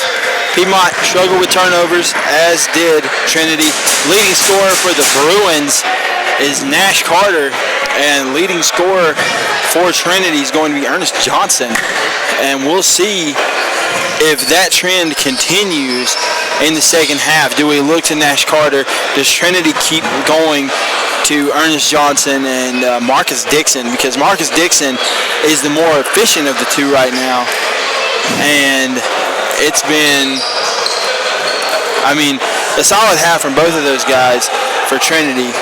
Piedmont struggled with turnovers, as did Trinity. Leading scorer for the Bruins is Nash Carter, and leading scorer for Trinity is going to be Ernest Johnson. And we'll see if that trend continues in the second half. Do we look to Nash Carter? Does Trinity keep going to Ernest Johnson and Marcus Dixon? Because Marcus Dixon is the more efficient of the two right now. And it's been, a solid half from both of those guys for Trinity.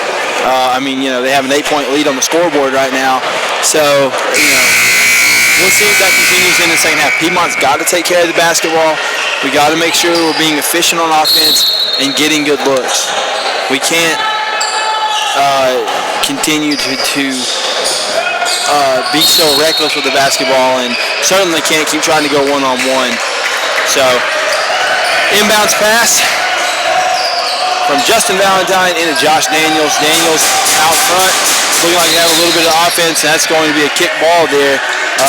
They have an 8-point lead on the scoreboard right now. So, we'll see if that continues in the second half. Piedmont's got to take care of the basketball. We got to make sure we're being efficient on offense and getting good looks. We can't continue to be so reckless with the basketball, and certainly can't keep trying to go one-on-one. So, inbounds pass from Justin Valentine into Josh Daniels. Daniels out front, looking like they have a little bit of offense, and that's going to be a kick ball there.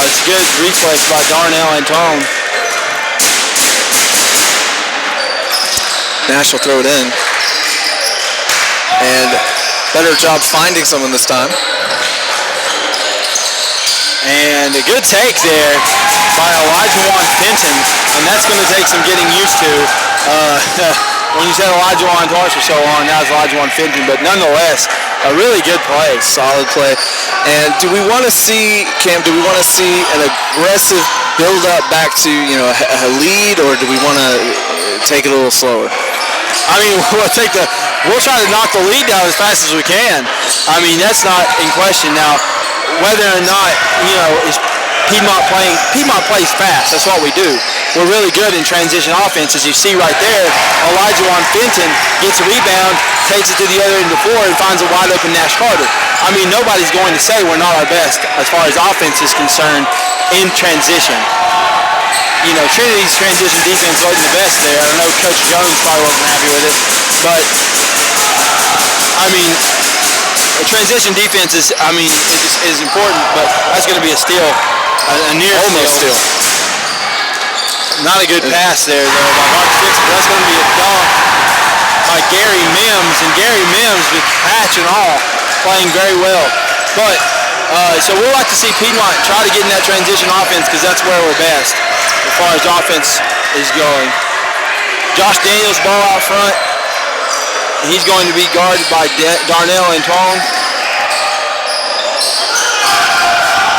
It's good reflex by Darnell Antone. Nash will throw it in. And better job finding someone this time. And a good take there by Elijah Fenton, and that's going to take some getting used to. When you said Elijah twice for so long, now it's Elijah Fenton, but nonetheless, a really good play. Solid play. And do we want to see, Cam, an aggressive build-up back to, a lead, or do we want to take it a little slower? We'll try to knock the lead down as fast as we can. That's not in question. Now, whether or not, is Piedmont plays fast. That's what we do. We're really good in transition offense. As you see right there, Elijah Fenton gets a rebound, takes it to the other end of the floor, and finds a wide open Nash Carter. Nobody's going to say we're not our best as far as offense is concerned in transition. Trinity's transition defense wasn't the best there. I know Coach Jones probably wasn't happy with it, but transition defense is important, but that's going to be a steal, a near almost steal. Not a good pass there though by Marcus Dixon. That's going to be a dunk by Gary Mims, and Gary Mims with patch and all playing very well. But so we'll like to see Piedmont try to get in that transition offense, because that's where we're best as far as offense is going. Josh Daniels ball out front. He's going to be guarded by Darnell Antone.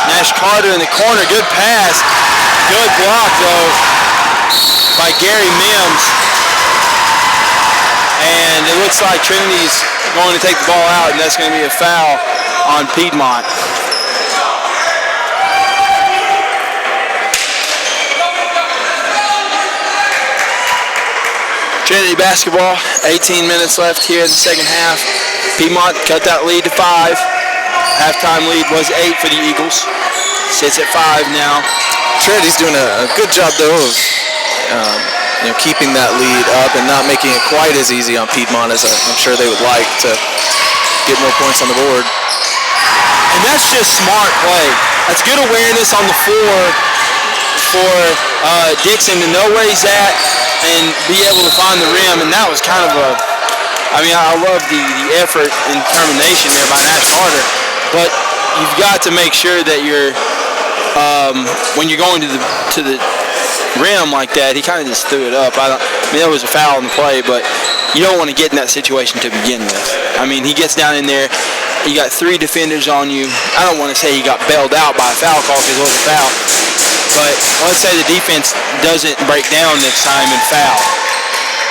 Nash Carter in the corner. Good pass. Good block, though, by Gary Mims. And it looks like Trinity's going to take the ball out, and that's going to be a foul on Piedmont. Trinity basketball, 18 minutes left here in the second half. Piedmont cut that lead to 5. Halftime lead was 8 for the Eagles. Sits at 5 now. Trinity's doing a good job, though, of keeping that lead up and not making it quite as easy on Piedmont as I'm sure they would like to get more points on the board. And that's just smart play. That's good awareness on the floor for Dixon to know where he's at and be able to find the rim. And that was kind of I love the effort and determination there by Nash Carter. But you've got to make sure that you're, when you're going to the rim like that, he kind of just threw it up. There was a foul on the play, but you don't want to get in that situation to begin with. I mean, he gets down in there. You got 3 defenders on you. I don't want to say he got bailed out by a foul call because it was a foul. But let's say the defense doesn't break down next time and foul.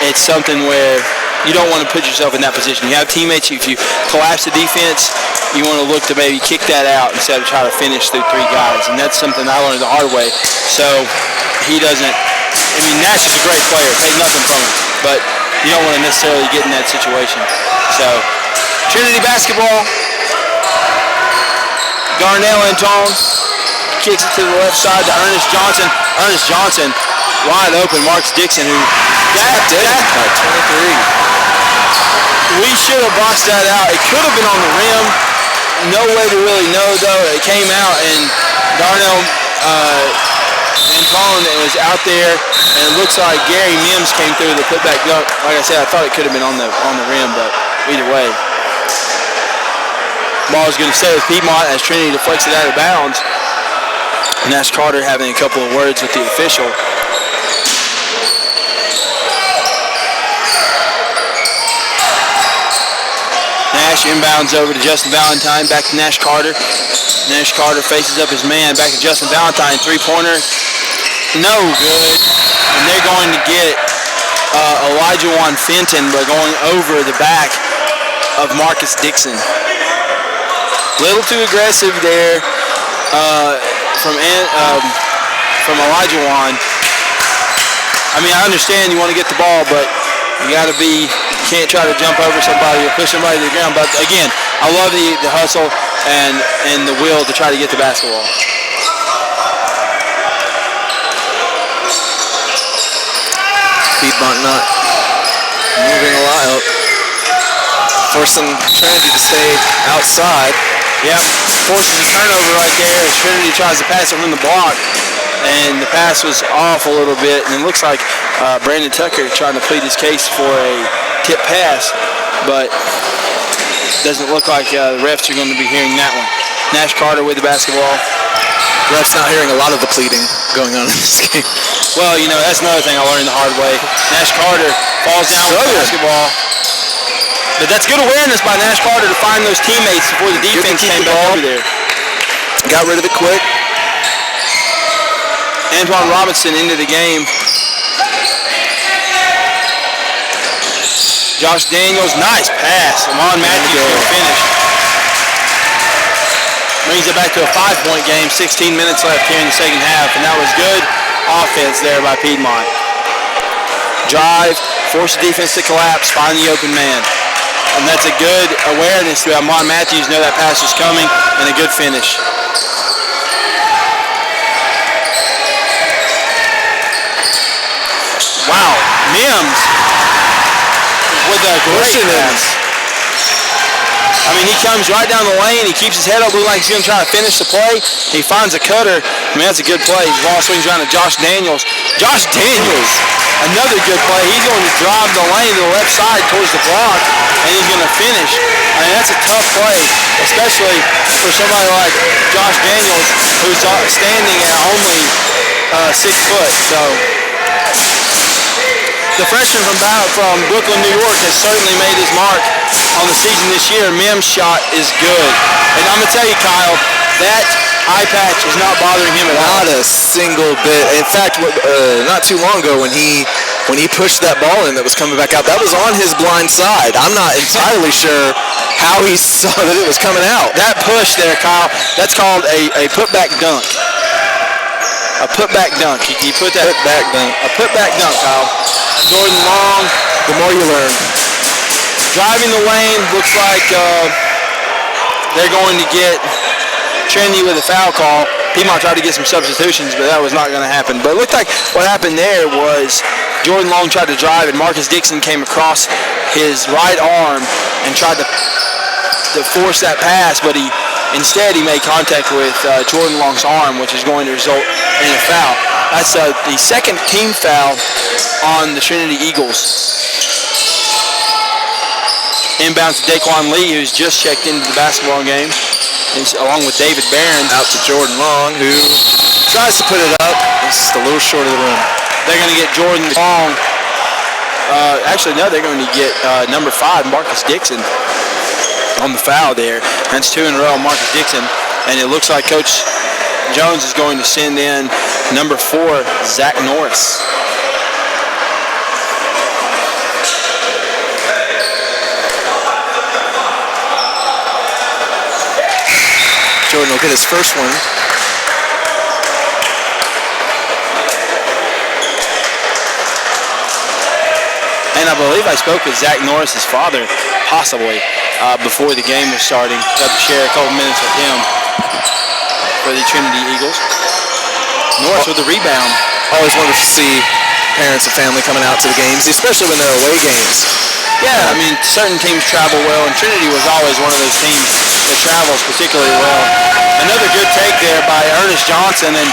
It's something where you don't want to put yourself in that position. You have teammates. If you collapse the defense, you want to look to maybe kick that out instead of try to finish through 3 guys. And that's something I learned the hard way. So he doesn't. I mean, Nash is a great player. Take nothing from him. But you don't want to necessarily get in that situation. So Trinity basketball. Darnell Antone kicks it to the left side to Ernest Johnson. Ernest Johnson wide open. Marcus Dixon, who that 23. We should have boxed that out. It could have been on the rim. No way to really know though. It came out and Darnell Antone was out there, and it looks like Gary Mims came through the putback dunk. Like I said, I thought it could have been on the rim, but either way. Ball is going to stay with Piedmont as Trinity deflects it out of bounds. Nash Carter having a couple of words with the official. Nash inbounds over to Justin Valentine, back to Nash Carter. Nash Carter faces up his man, back to Justin Valentine, 3-pointer. No good. And they're going to get Elijah Juan Fenton, but going over the back of Marcus Dixon. Little too aggressive there from Elijah Juan. I mean, I understand you want to get the ball, but you got to be, you can't try to jump over somebody or push somebody to the ground. But again, I love the hustle and the will to try to get the basketball. Piedmont not moving a lot up. Forcing Trinity to stay outside. Yep, forces a turnover right there as Trinity tries to pass it from the block. And the pass was off a little bit. And it looks like Brandon Tucker trying to plead his case for a tip pass. But doesn't look like the refs are going to be hearing that one. Nash Carter with the basketball. Refs not hearing a lot of the pleading going on in this game. Well, you know, that's another thing I learned the hard way. Nash Carter falls down with the basketball. But that's good awareness by Nash Carter to find those teammates before the defense came back over there. Got rid of it quick. Antoine Robinson into the game. Josh Daniels, nice pass. Amon Matthews will finish. Brings it back to a 5-point game. 16 minutes left here in the second half, and that was good offense there by Piedmont. Drive, force the defense to collapse, find the open man. And that's a good awareness to Amon Matthews know that pass was coming, and a good finish. Wow, Mims with a great pass. I mean, he comes right down the lane. He keeps his head up, looking like he's going to try to finish the play. He finds a cutter. I mean, that's a good play. The ball swings around to Josh Daniels. Josh Daniels, another good play. He's going to drive the lane to the left side towards the block, and he's going to finish. I mean, that's a tough play, especially for somebody like Josh Daniels, who's standing at only 6 foot. So the freshman from Brooklyn, New York, has certainly made his mark on the season this year. Mims' shot is good. And I'm going to tell you, Kyle, that eye patch is not bothering him at all. Not a single bit. In fact, not too long ago when he pushed that ball in that was coming back out, that was on his blind side. I'm not entirely sure how he saw that it was coming out. That push there, Kyle, that's called a putback dunk. A putback dunk. You put that putback dunk. A putback dunk, Kyle. Jordan Long, the more you learn. Driving the lane, looks like they're going to get Trinity with a foul call. Piedmont tried to get some substitutions, but that was not going to happen. But it looked like what happened there was Jordan Long tried to drive, and Marcus Dixon came across his right arm and tried to force that pass, but he Instead, he made contact with Jordan Long's arm, which is going to result in a foul. That's the second team foul on the Trinity Eagles. Inbounds to Daquan Lee, who's just checked into the basketball game, along with David Barron. Out to Jordan Long, who tries to put it up. It's just a little short of the rim. They're going to get Jordan Long. Actually, no, they're going to get number 5, Marcus Dixon, on the foul there. That's 2 in a row, Marcus Dixon. And it looks like Coach Jones is going to send in number 4, Zach Norris. Jordan will get his first one. And I believe I spoke with Zach Norris's father, possibly, before the game was starting. Got to share a couple minutes with him for the Trinity Eagles. Norris with the rebound. Always wanted to see parents and family coming out to the games, especially when they're away games. Yeah, I mean, certain teams travel well, and Trinity was always one of those teams that travels particularly well. Another good take there by Ernest Johnson, and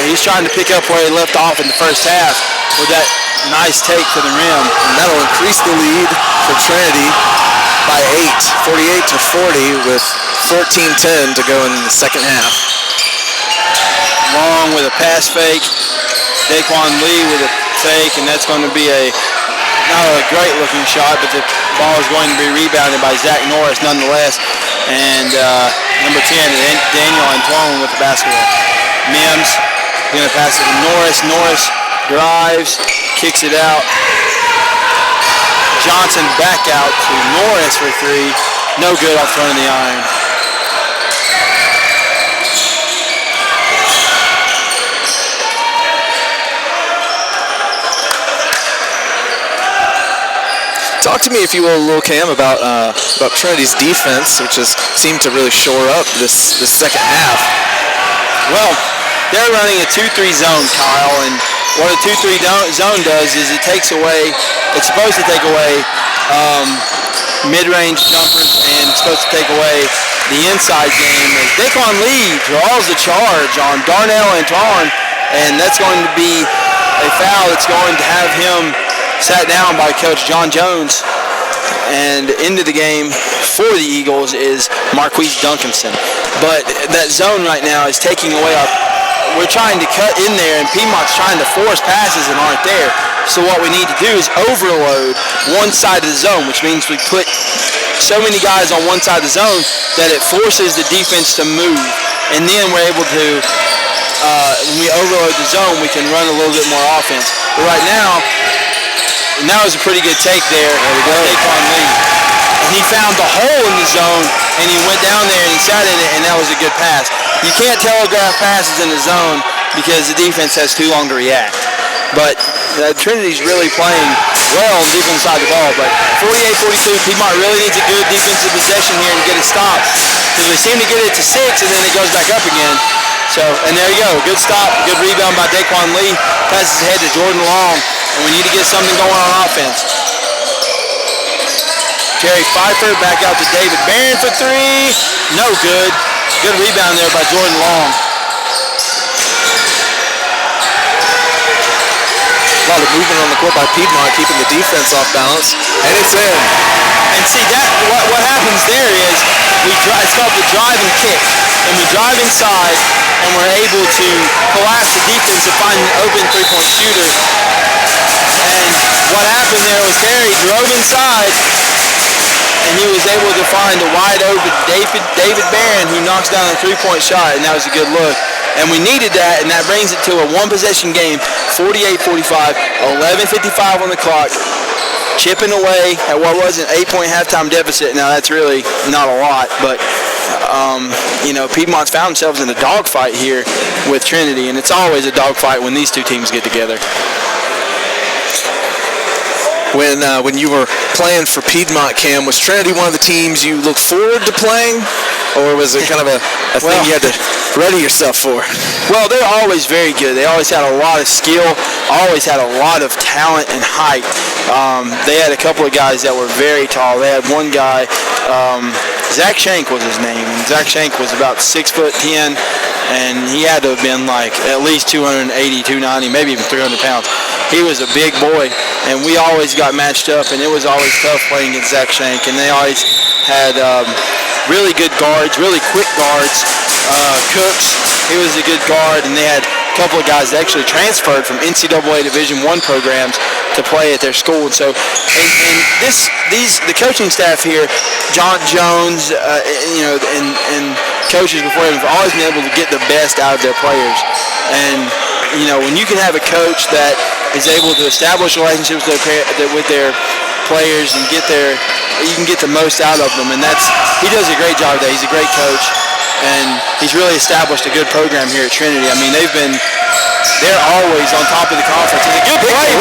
he's trying to pick up where he left off in the first half with that nice take to the rim. And that'll increase the lead for Trinity by 8, 48-40, with 14-10 to go in the second half. Long with a pass fake. Daquan Lee with a fake, and that's going to be not a great looking shot, but the ball is going to be rebounded by Zach Norris nonetheless. And number 10, Daniel Antoine with the basketball. Mims going to pass it to Norris. Norris drives, kicks it out. Johnson back out to Norris for 3. No good off front of the iron. Talk to me, if you will, a little, Cam, about Trinity's defense, which has seemed to really shore up this second half. Well, they're running a 2-3 zone, Kyle, and what a 2-3 zone does is it's supposed to take away mid-range jumpers, and it's supposed to take away the inside game. As Daquan Lee draws the charge on Darnell Antoine, and that's going to be a foul that's going to have him sat down by Coach John Jones. And into the game for the Eagles is Marquise Duncanson. But that zone right now is taking away we're trying to cut in there, and Piedmont's trying to force passes that aren't there. So what we need to do is overload one side of the zone, which means we put so many guys on one side of the zone that it forces the defense to move. And then we're able to, when we overload the zone, we can run a little bit more offense. But right now, and that was a pretty good take there. There we go. Daquan Lee. And he found the hole in the zone, and he went down there and he sat in it, and that was a good pass. You can't telegraph passes in the zone because the defense has too long to react. But Trinity's really playing well on the defensive side of the ball. But 48-42, Piedmont really needs a good defensive possession here and get it stopped. Because we seem to get it to 6, and then it goes back up again. So, and there you go. Good stop, good rebound by Daquan Lee. Passes ahead to Jordan Long. And we need to get something going on offense. Terry Pfeiffer back out to David Barron for 3. No good. Good rebound there by Jordan Long. A lot of movement on the court by Piedmont, keeping the defense off balance. And it's in. And see, that what happens there is it's called the drive and kick. And we drive inside, and we're able to collapse the defense and find an open three-point shooter. And what happened there was Terry drove inside, and he was able to find a wide open David Barron, who knocks down a three-point shot, and that was a good look. And we needed that, and that brings it to a one-possession game, 48-45, 11:55 on the clock, chipping away at what was an 8-point halftime deficit. Now that's really not a lot, but Piedmont's found themselves in a dogfight here with Trinity, and it's always a dogfight when these two teams get together. When you were playing for Piedmont, Cam, was Trinity one of the teams you looked forward to playing, or was it kind of a thing you had to ready yourself for? Well, they're always very good. They always had a lot of skill. always had a lot of talent and height. They had a couple of guys that were very tall. They had one guy, Zach Shank was his name, and Zach Shank was about 6'10", and he had to have been like at least 280, 290, maybe even 300 pounds. He was a big boy, and we always got matched up, and it was always tough playing against Zach Shank, and they always had really good guards, really quick guards. Cooks, he was a good guard, and they had a couple of guys that actually transferred from NCAA Division I programs to play at their school. And so, the coaching staff here, John Jones, and coaches before him have always been able to get the best out of their players. And when you can have a coach that is able to establish relationships with their players and you can get the most out of them. And he does a great job there. He's a great coach. And he's really established a good program here at Trinity. I mean, they're always on top of the conference. It's a good play.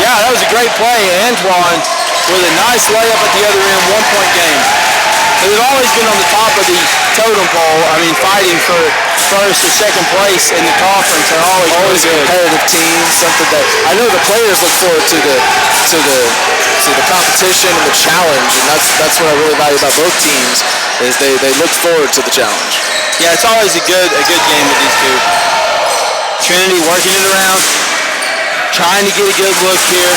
Yeah, that was a great play. Antoine with a nice layup at the other end, 1-point game. They've always been on the top of the totem pole. I mean, fighting for first or second place in the conference. They're always a competitive team. Something that I know the players look forward to the competition and the challenge, and that's what I really value about both teams. Is they look forward to the challenge. Yeah, it's always a good game with these two. Trinity working it around, trying to get a good look here.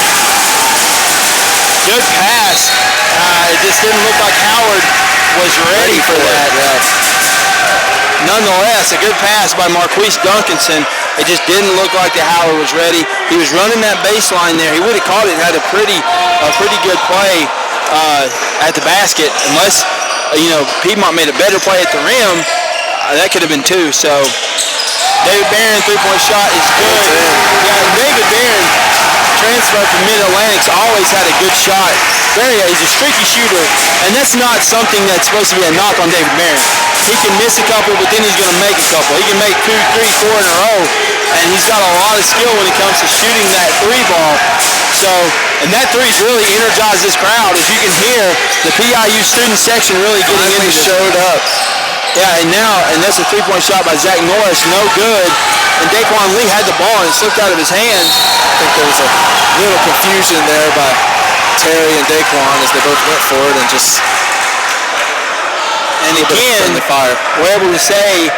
Good pass. It just didn't look like Howard was ready for that. Yeah. Nonetheless, a good pass by Marquise Duncanson. It just didn't look like that Howard was ready. He was running that baseline there. He would have caught it and had a pretty good play at the basket, unless Piedmont made a better play at the rim. That could have been two. So David Barron, three-point shot is good. Yeah, David Barron, transfer from Mid-Atlantic's, always had a good shot. He's a streaky shooter, and that's not something that's supposed to be a knock on David Barron. He can miss a couple, but then he's going to make a couple. He can make 2, 3, 4 in a row, and he's got a lot of skill when it comes to shooting that three ball. So, and that three's really energized this crowd. As you can hear, the PIU student section really getting into this. Showed up. Yeah, and that's a three-point shot by Zach Norris, no good. And Daquan Lee had the ball and it slipped out of his hands. I think there was a little confusion there by Terry and Daquan as they both went for it and just. And again, we're able to say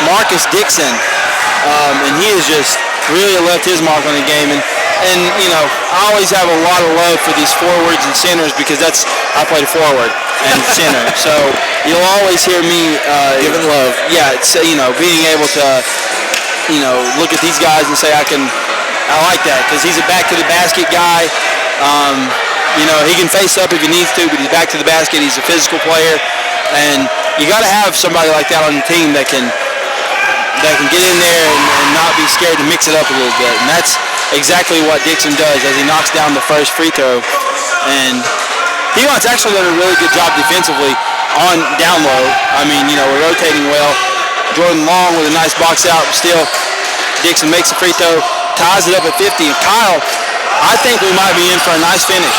Marcus Dixon, and he has just really left his mark on the game. And I always have a lot of love for these forwards and centers because I played forward and center. So you'll always hear me giving love. Yeah, it's, being able to, look at these guys and say I like that because he's a back to the basket guy. He can face up if he needs to, but he's back to the basket. He's a physical player, and you got to have somebody like that on the team that can get in there and not be scared to mix it up a little bit. And that's exactly what Dixon does as he knocks down the first free throw. And Piedmont's actually done a really good job defensively on down low. I mean, we're rotating well. Jordan Long with a nice box out steal. Dixon makes the free throw, ties it up at 50. And Kyle, I think we might be in for a nice finish.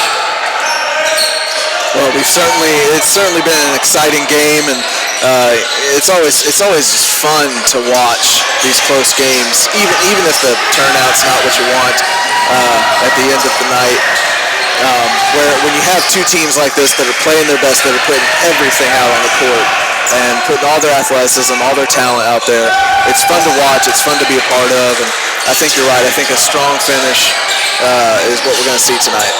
Well, it's certainly been an exciting game, and it's always just fun to watch these close games, even if the turnout's not what you want at the end of the night. Where when you have two teams like this that are playing their best, that are putting everything out on the court and putting all their athleticism, all their talent out there, it's fun to watch. It's fun to be a part of, and I think you're right. I think a strong finish is what we're going to see tonight.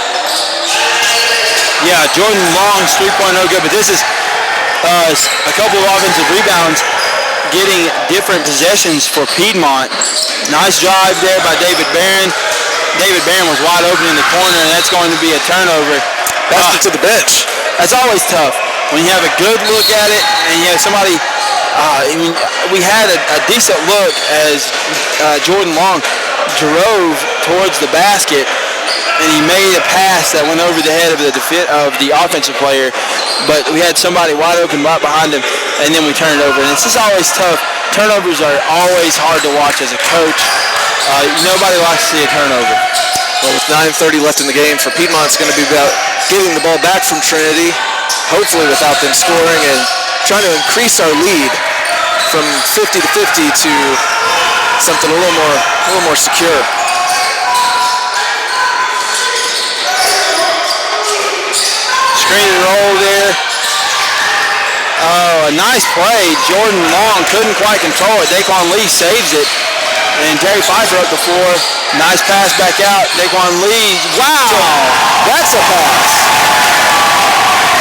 Yeah, Jordan Long's 3-point no good, but this is a couple of offensive rebounds getting different possessions for Piedmont. Nice drive there by David Barron. David Barron was wide open in the corner, and that's going to be a turnover. Passed it to the bench. That's always tough. When you have a good look at it, and you have somebody, we had a decent look as Jordan Long drove towards the basket, and he made a pass that went over the head of the offensive player, but we had somebody wide open right behind him, and then we turned it over. And it's just always tough. Turnovers are always hard to watch as a coach. Nobody likes to see a turnover. Well, with 9:30 left in the game, for Piedmont, it's going to be about getting the ball back from Trinity, hopefully without them scoring, and trying to increase our lead from 50 to 50 to something a little more secure. Screen and roll there. Oh, a nice play. Jordan Long couldn't quite control it. Daquan Lee saves it. And Terry Pfeiffer up the floor. Nice pass back out. Daquan Lee. Wow! That's a pass.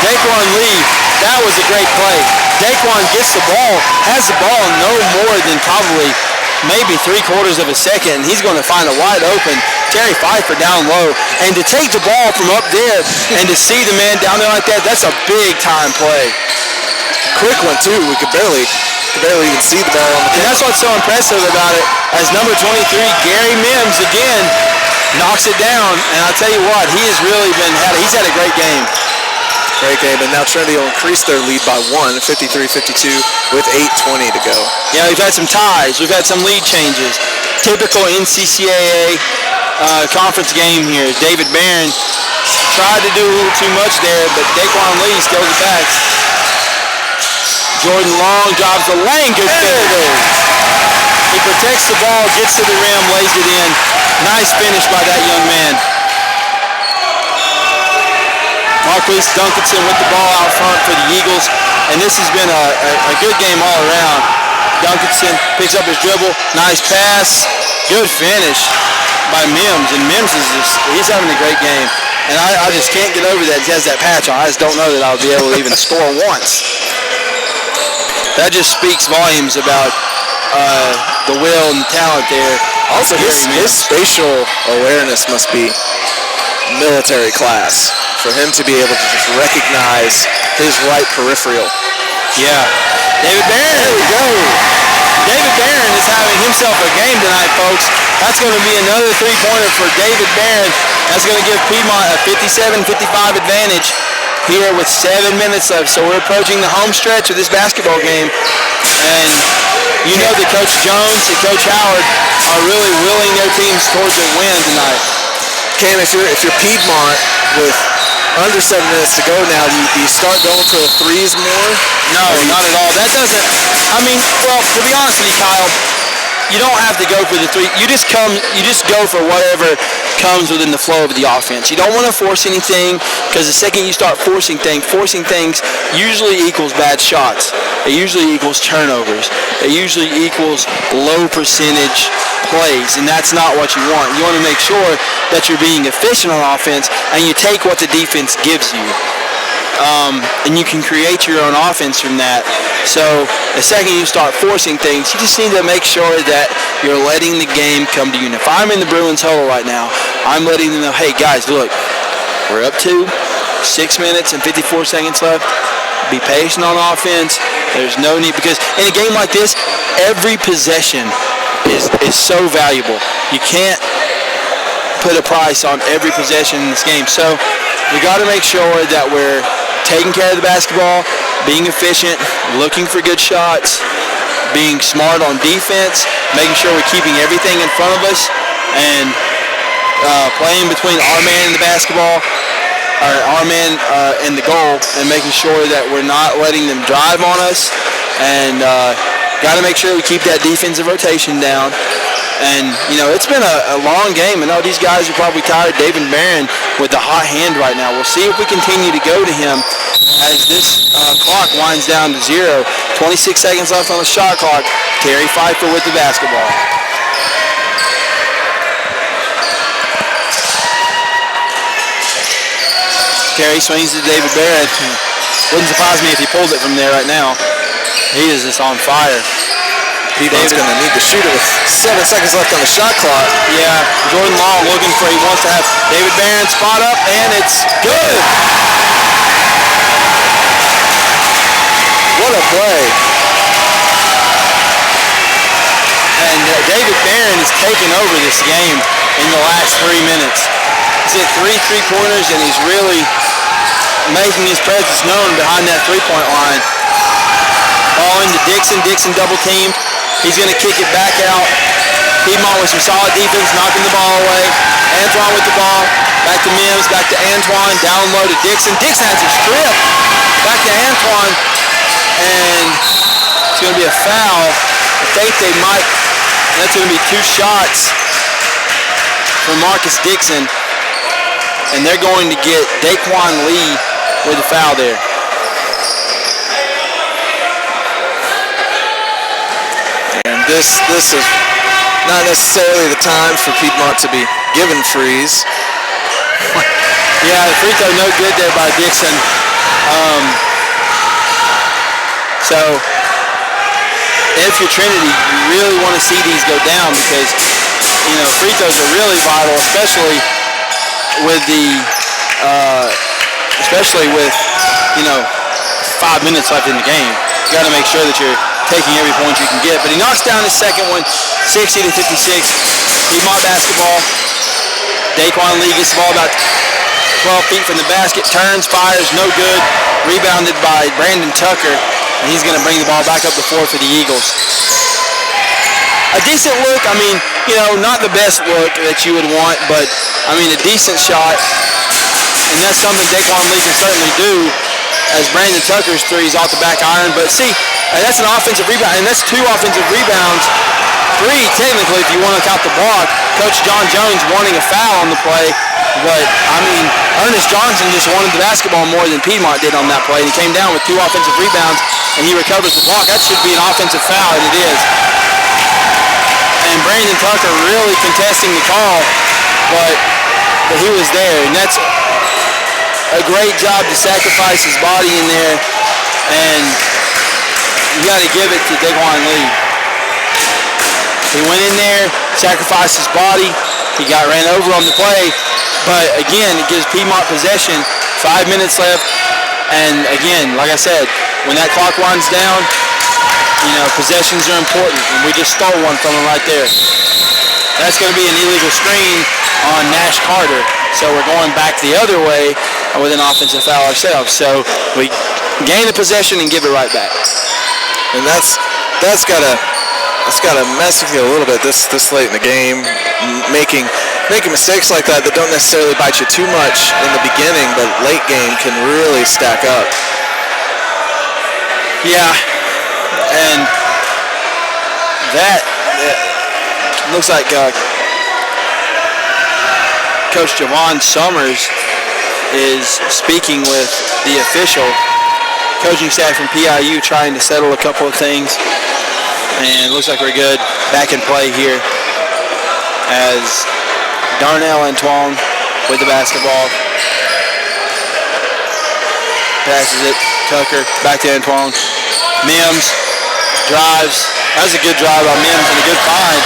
Daquan Lee, that was a great play. Daquan gets the ball, has the ball no more than probably maybe 3/4 of a second. He's going to find a wide open Terry Pfeiffer down low. And to take the ball from up there and to see the man down there like that, that's a big time play. Quick one too. We could barely even see the ball on the And that's what's so impressive about it. As number 23, Gary Mims again knocks it down. And I'll tell you what, he's had a great game. Great game, and now Trinity will increase their lead by 1, 53-52 with 8:20 to go. Yeah, we've had some ties. We've had some lead changes. Typical NCCAA conference game here. David Barron tried to do a little too much there, but Daquan Lee steals it back. Jordan Long drives the lane. Good finish. He protects the ball, gets to the rim, lays it in. Nice finish by that young man. Marquise Duncanson with the ball out front for the Eagles, and this has been a good game all around. Duncanson picks up his dribble, nice pass, good finish by Mims, and Mims he's having a great game, and I just can't get over that he has that patch on. I just don't know that I'll be able to even score once. That just speaks volumes about the will and the talent there. Also, his spatial awareness must be military class for him to be able to just recognize his right peripheral. Yeah. David Barron. There we go. David Barron is having himself a game tonight, folks. That's going to be another three-pointer for David Barron. That's going to give Piedmont a 57-55 advantage here with 7 minutes left. So we're approaching the home stretch of this basketball game. And you know that Coach Jones and Coach Howard are really willing their teams towards a win tonight. Cam, if you're Piedmont with under 7 minutes to go now, do you start going for the threes more? No, not at all. That doesn't, well, to be honest with you, Kyle, you don't have to go for the three. You just go for whatever comes within the flow of the offense. You don't want to force anything, because the second you start forcing things usually equals bad shots. It usually equals turnovers. It usually equals low percentage plays, and that's not what you want. You want to make sure that you're being efficient on offense and you take what the defense gives you. And you can create your own offense from that. So the second you start forcing things, you just need to make sure that you're letting the game come to you. And if I'm in the Bruins huddle right now, I'm letting them know, hey guys, look, we're up to 6 minutes and 54 seconds left. Be patient on offense. There's no need, because in a game like this, every possession is so valuable. You can't put a price on every possession in this game. So we got to make sure that we're taking care of the basketball, being efficient, looking for good shots, being smart on defense, making sure we're keeping everything in front of us, and playing between our man and the basketball, or our man and the goal, and making sure that we're not letting them drive on us, and got to make sure we keep that defensive rotation down. And, it's been a long game. I know these guys are probably tired. David Barron with the hot hand right now. We'll see if we continue to go to him as this clock winds down to 0. 26 seconds left on the shot clock. Terry Pfeiffer with the basketball. Terry swings to David Barron. Wouldn't surprise me if he pulls it from there right now. He is just on fire. Piedmont's going to need to shoot it with 7 seconds left on the shot clock. Yeah, Jordan Long he wants to have David Barron spot up, and it's good. What a play. And David Barron has taken over this game in the last 3 minutes. He's hit 3 3-pointers, and he's really making his presence known behind that three-point line. Ball into Dixon. Dixon double teamed. He's going to kick it back out. Piedmont with some solid defense, knocking the ball away. Antoine with the ball. Back to Mims, back to Antoine. Down low to Dixon. Dixon has a strip. Back to Antoine. And it's going to be a foul. I think that's going to be 2 shots for Marcus Dixon. And they're going to get Daquan Lee with the foul there. And this is not necessarily the time for Piedmont to be given frees. Yeah, the free throw no good there by Dixon. So if you're Trinity, you really want to see these go down because, free throws are really vital, especially with 5 minutes left in the game. You got to make sure that you're taking every point you can get. But he knocks down his second one, 60-56. Piedmont basketball. Daquan Lee gets the ball about 12 feet from the basket, turns, fires, no good. Rebounded by Brandon Tucker, and he's going to bring the ball back up the floor for the Eagles. A decent look, not the best look that you would want, but, a decent shot. And that's something Daquan Lee can certainly do as Brandon Tucker's three's off the back iron. But see, that's an offensive rebound, and that's 2 offensive rebounds. 3, technically, if you want to count the block. Coach John Jones wanting a foul on the play. But, Ernest Johnson just wanted the basketball more than Piedmont did on that play. He came down with 2 offensive rebounds, and he recovers the block. That should be an offensive foul, and it is. And Brandon Tucker really contesting the call, but he was there. And that's a great job to sacrifice his body in there, and you got to give it to Daquan Lee. He went in there, sacrificed his body. He got ran over on the play. But again, it gives Piedmont possession. 5 minutes left. And again, like I said, when that clock winds down, possessions are important. And we just stole one from him right there. That's going to be an illegal screen on Nash Carter. So we're going back the other way with an offensive foul ourselves. So we gain the possession and give it right back. And that's got to mess with you a little bit this late in the game, making mistakes like that don't necessarily bite you too much in the beginning, but late game can really stack up. Yeah, and that looks like Coach Javon Summers is speaking with the official coaching staff from PIU, trying to settle a couple of things. And it looks like we're good. Back in play here as Darnell Antoine with the basketball. Passes it. Tucker back to Antoine. Mims drives. That was a good drive by Mims and a good find,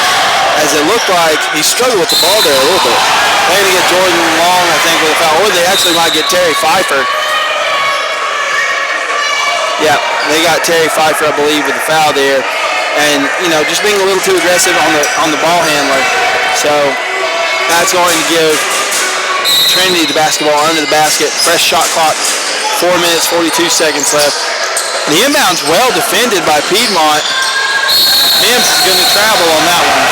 as it looked like he struggled with the ball there a little bit. They're going to get Jordan Long, I think, with a foul. Or they actually might get Terry Pfeiffer. Yeah, they got Terry Pfeiffer, I believe, with the foul there. And, just being a little too aggressive on the ball handler. So that's going to give Trinity the basketball under the basket. Fresh shot clock, 4 minutes, 42 seconds left. The inbound's well defended by Piedmont. Mims is going to travel on that one.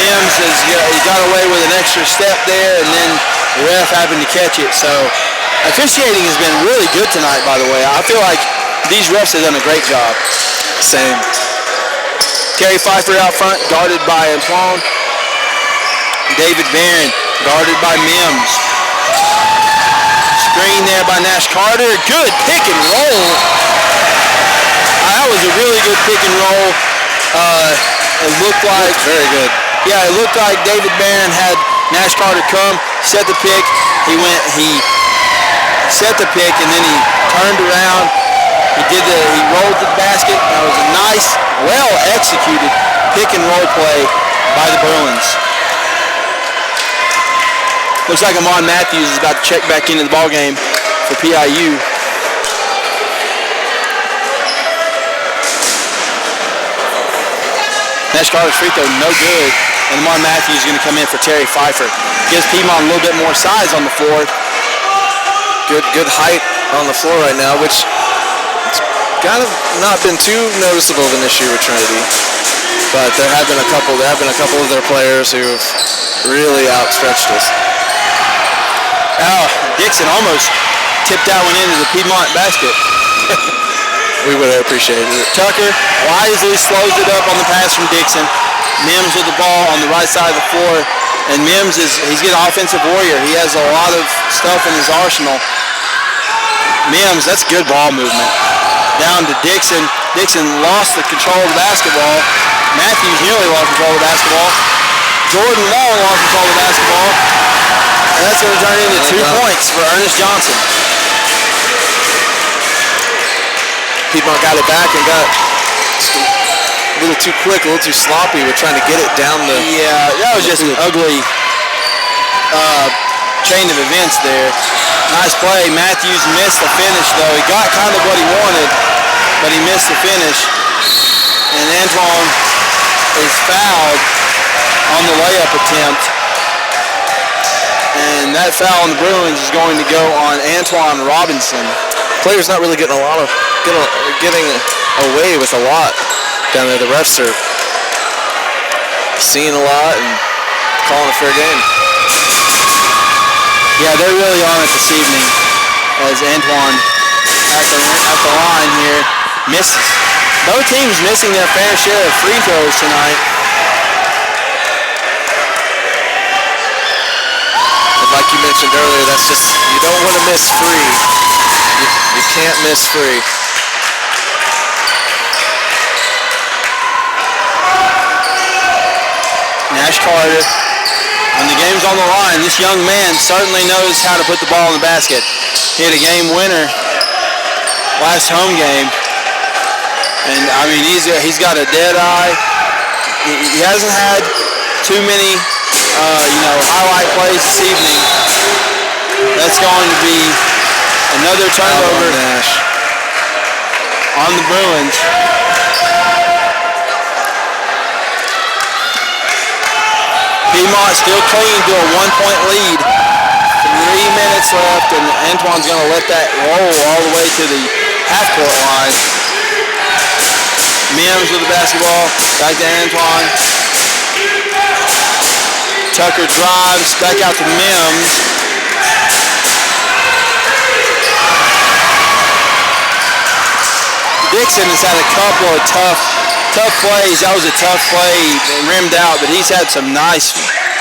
Mims he got away with an extra step there, and then the ref happened to catch it. So officiating has been really good tonight, by the way. I feel like these refs have done a great job. Same. Terry Pfeiffer out front, guarded by Antoine. David Barron, guarded by Mims. Screen there by Nash Carter. Good pick and roll. That was a really good pick and roll. It looked like... Very good. Yeah, it looked like David Barron had Nash Carter come, set the pick. He set the pick, and then he turned around. He rolled to the basket. That was a nice, well-executed pick and roll play by the Bruins. Looks like Amon Matthews is about to check back into the ballgame for PIU. Nash Carter's free throw, no good. And Amon Matthews is going to come in for Terry Pfeiffer. Gives Piedmont a little bit more size on the floor. Good height on the floor right now, which kind of not been too noticeable of an issue with Trinity, but there have been a couple of their players who've really outstretched us. Oh, Dixon almost tipped that one into the Piedmont basket. We would have appreciated it. Tucker wisely slows it up on the pass from Dixon. Mims with the ball on the right side of the floor, and Mims he's an offensive warrior. He has a lot of stuff in his arsenal. Mims, that's good ball movement. Down to Dixon. Dixon lost the control of the basketball. Matthews nearly lost control of the basketball. Jordan Long lost control of the basketball. And that's going to turn into 2 points for Ernest Johnson. Piedmont got it back and got a little too quick, a little too sloppy with trying to get it down the... Yeah, that was just an ugly chain of events there. Nice play. Matthews missed the finish, though. He got kind of what he wanted, but he missed the finish. And Antoine is fouled on the layup attempt. And that foul on the Bruins is going to go on Antoine Robinson. Players not really getting getting away with a lot down there. The refs are seeing a lot and calling a fair game. Yeah, they're really on it this evening as Antoine at the line here misses. Both teams missing their fair share of free throws tonight. And like you mentioned earlier, that's just, you don't want to miss free. You can't miss free. Nash Carter, when the game's on the line, this young man certainly knows how to put the ball in the basket. He had a game winner last home game, and I mean he's got a dead eye. He hasn't had too many highlight plays this evening. That's going to be another turnover on the Bruins. Piedmont still clinging to a 1-point lead. 3 minutes left, and Antoine's going to let that roll all the way to the half-court line. Mims with the basketball, back to Antoine. Tucker drives, back out to Mims. Dixon has had a couple of tough plays. That was a tough play, rimmed out, but he's had some nice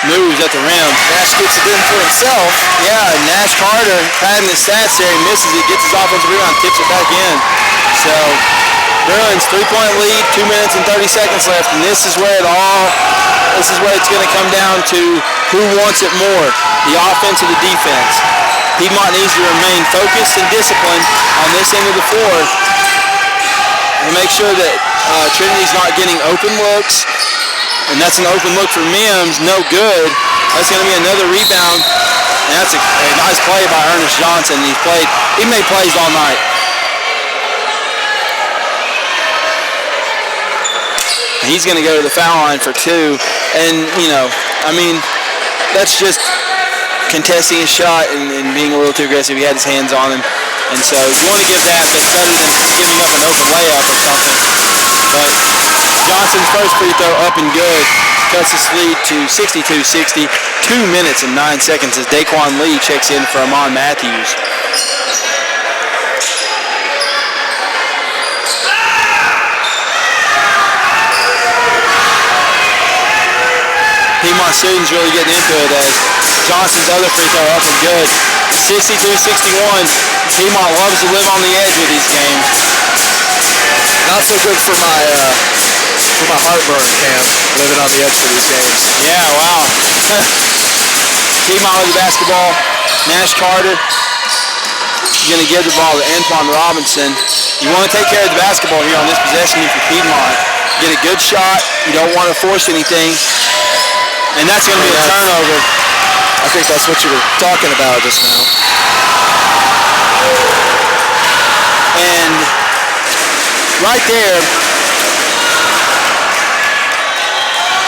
moves at the rim. Nash gets it in for himself. Yeah, Nash Carter padding the stats there. He misses it, gets his offensive rebound, tips it back in. So, Bruins 3-point lead, 2 minutes and 30 seconds left, and this is where it's going to come down to who wants it more, the offense or the defense. Piedmont needs to remain focused and disciplined on this end of the floor and make sure that Trinity's not getting open looks, and that's an open look for Mims, no good. That's going to be another rebound, and that's a nice play by Ernest Johnson. He made plays all night. And he's going to go to the foul line for 2, and that's just contesting his shot and being a little too aggressive. He had his hands on him, and so you want to give that, but better than giving up an open layup or something. But Johnson's first free throw up and good. Cuts his lead to 62-60. 2 minutes and 9 seconds as Daquan Lee checks in for Amon Matthews. Piedmont students really getting into it as Johnson's other free throw up and good. 62-61. Piedmont loves to live on the edge with these games. Not so good for my heartburn, Cam, living on the edge for these games. Yeah, wow. Piedmont with the basketball. Nash Carter is going to give the ball to Antoine Robinson. You want to take care of the basketball here on this possession for Piedmont. Get a good shot. You don't want to force anything. And that's going to be a turnover. I think that's what you were talking about just now. And right there,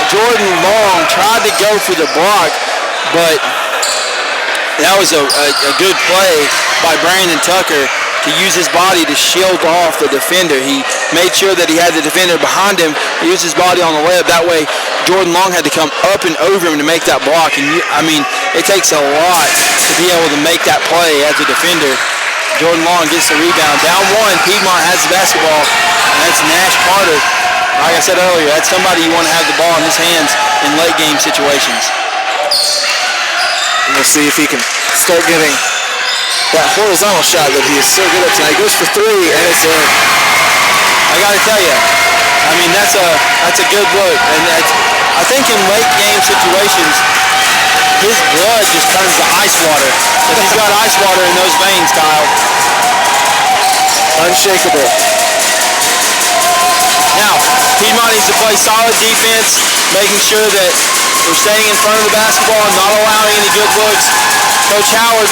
Jordan Long tried to go for the block, but that was a good play by Brandon Tucker to use his body to shield off the defender. He made sure that he had the defender behind him. He used his body on the layup. That way, Jordan Long had to come up and over him to make that block. And it takes a lot to be able to make that play as a defender. Jordan Long gets the rebound. Down 1, Piedmont has the basketball, and that's Nash Carter. Like I said earlier, that's somebody you want to have the ball in his hands in late game situations. And we'll see if he can start getting that horizontal shot that he is so good at tonight. He goes for three, and it's in. I got to tell you, I mean, that's a good look. And I think in late game situations, his blood just turns to ice water. If he's got ice water in those veins, Kyle. Unshakable. Now, Piedmont needs to play solid defense, making sure that we're staying in front of the basketball and not allowing any good looks. Coach Howard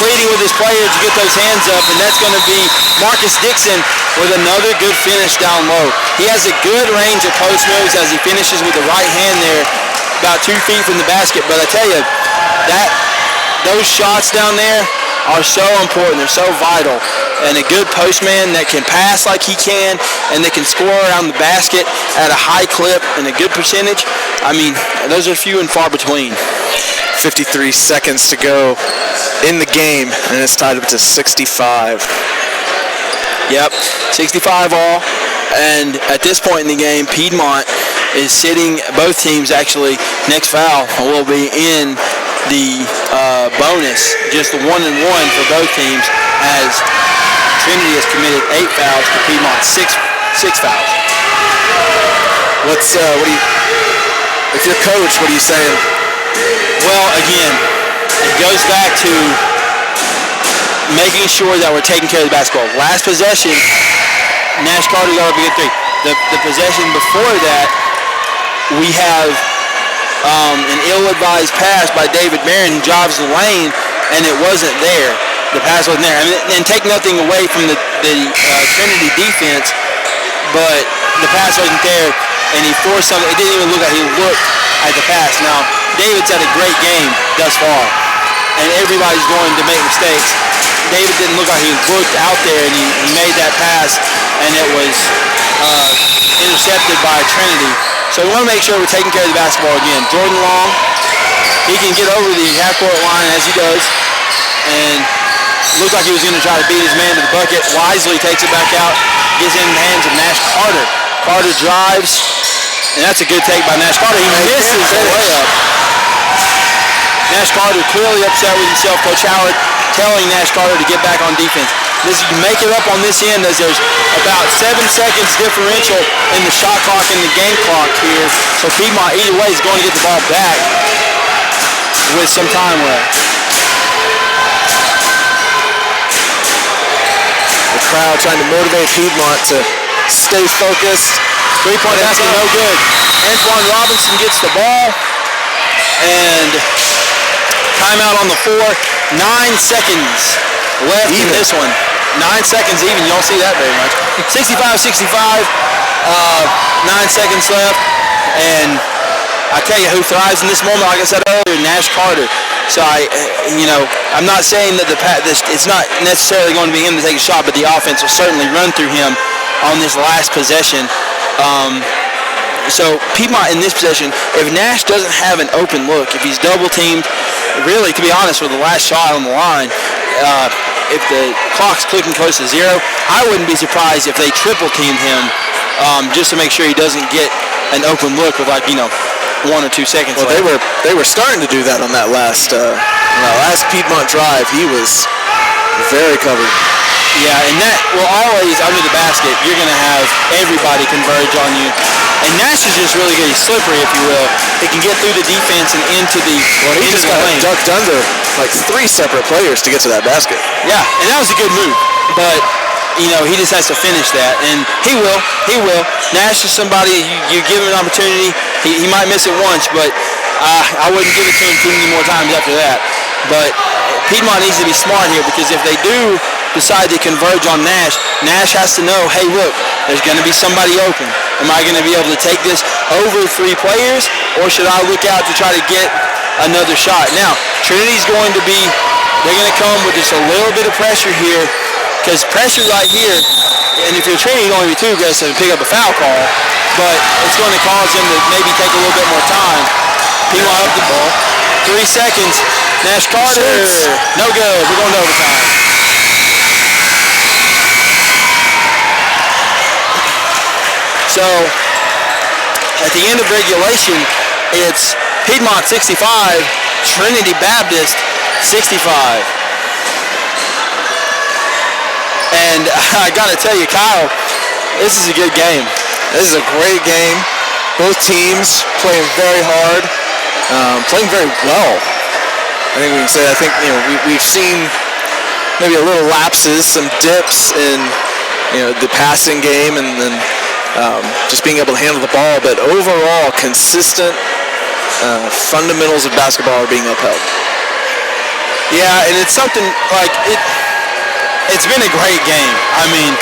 pleading with his players to get those hands up, and that's going to be Marcus Dixon with another good finish down low. He has a good range of post moves as he finishes with the right hand there, about 2 feet from the basket. But I tell you, those shots down there are so important. They're so vital. And a good postman that can pass like he can and that can score around the basket at a high clip and a good percentage, I mean, those are few and far between. 53 seconds to go in the game, and it's tied up to 65. Yep, 65 all. And at this point in the game, Piedmont is sitting, both teams actually, next foul will be in the bonus, just the 1-1 for both teams, as Trinity has committed 8 fouls to Piedmont, six fouls. What do you, if you're coach, what are you saying? Well, again, it goes back to making sure that we're taking care of the basketball. Last possession, Nash Carter got up a good three. The possession before that, we have an ill-advised pass by David Barron who drives the lane, and it wasn't there. The pass wasn't there. And take nothing away from the Trinity defense, but the pass wasn't there, and he forced something. It didn't even look like he looked at the pass. Now, David's had a great game thus far, and everybody's going to make mistakes. David didn't look like he looked out there, and he made that pass, and it was intercepted by Trinity. So we want to make sure we're taking care of the basketball again. Jordan Long, he can get over the half-court line as he does, and looked like he was going to try to beat his man to the bucket. Wisely takes it back out, gets it in the hands of Nash Carter. Carter drives, and that's a good take by Nash Carter. He misses the layup. Nash Carter clearly upset with himself. Coach Howard telling Nash Carter to get back on defense. You make it up on this end as there's about 7 seconds differential in the shot clock and the game clock here. So Piedmont either way is going to get the ball back with some time left. The crowd trying to motivate Piedmont to stay focused. Three-point basket, no good. Antoine Robinson gets the ball, and timeout on the floor. 9 seconds left in this one. 9 seconds even. You don't see that very much. 65-65. 9 seconds left, and I tell you who thrives in this moment. Like I said earlier, Nash Carter. So I'm not saying that it's not necessarily going to be him to take a shot, but the offense will certainly run through him on this last possession. So Piedmont in this possession, if Nash doesn't have an open look, if he's double teamed, really, to be honest, with the last shot on the line, if the clock's clicking close to 0, I wouldn't be surprised if they triple teamed him just to make sure he doesn't get an open look with 1 or 2 seconds left. They were starting to do that on that last Piedmont drive. He was very covered. Yeah, and that will always, under the basket, you're going to have everybody converge on you. And Nash is just really good. He's slippery, if you will. He can get through the defense and into the Well, he just got ducked under 3 separate players to get to that basket. Yeah, and that was a good move. But, he just has to finish that. And he will. Nash is somebody, you give him an opportunity. He might miss it once, but I wouldn't give it to him too many more times after that. But Piedmont needs to be smart here, because if they do decide to converge on Nash, Nash has to know, hey, look, there's going to be somebody open. Am I going to be able to take this over 3 players, or should I look out to try to get another shot? Now, Trinity's going to be, they're going to come with just a little bit of pressure here, because pressure right here, and if you're Trinity, you're going to be too aggressive and pick up a foul call, but it's going to cause them to maybe take a little bit more time. Piedmont up the ball. 3 seconds. Nash Carter. No good. We're going to overtime. So, at the end of regulation, it's Piedmont 65, Trinity Baptist 65. And I got to tell you, Kyle, this is a good game. This is a great game. Both teams playing very hard, playing very well. I think we can say. I think we've seen maybe a little lapses, some dips in the passing game, and then just being able to handle the ball. But overall, consistent fundamentals of basketball are being upheld. Yeah, and it's something like it's been a great game. I mean,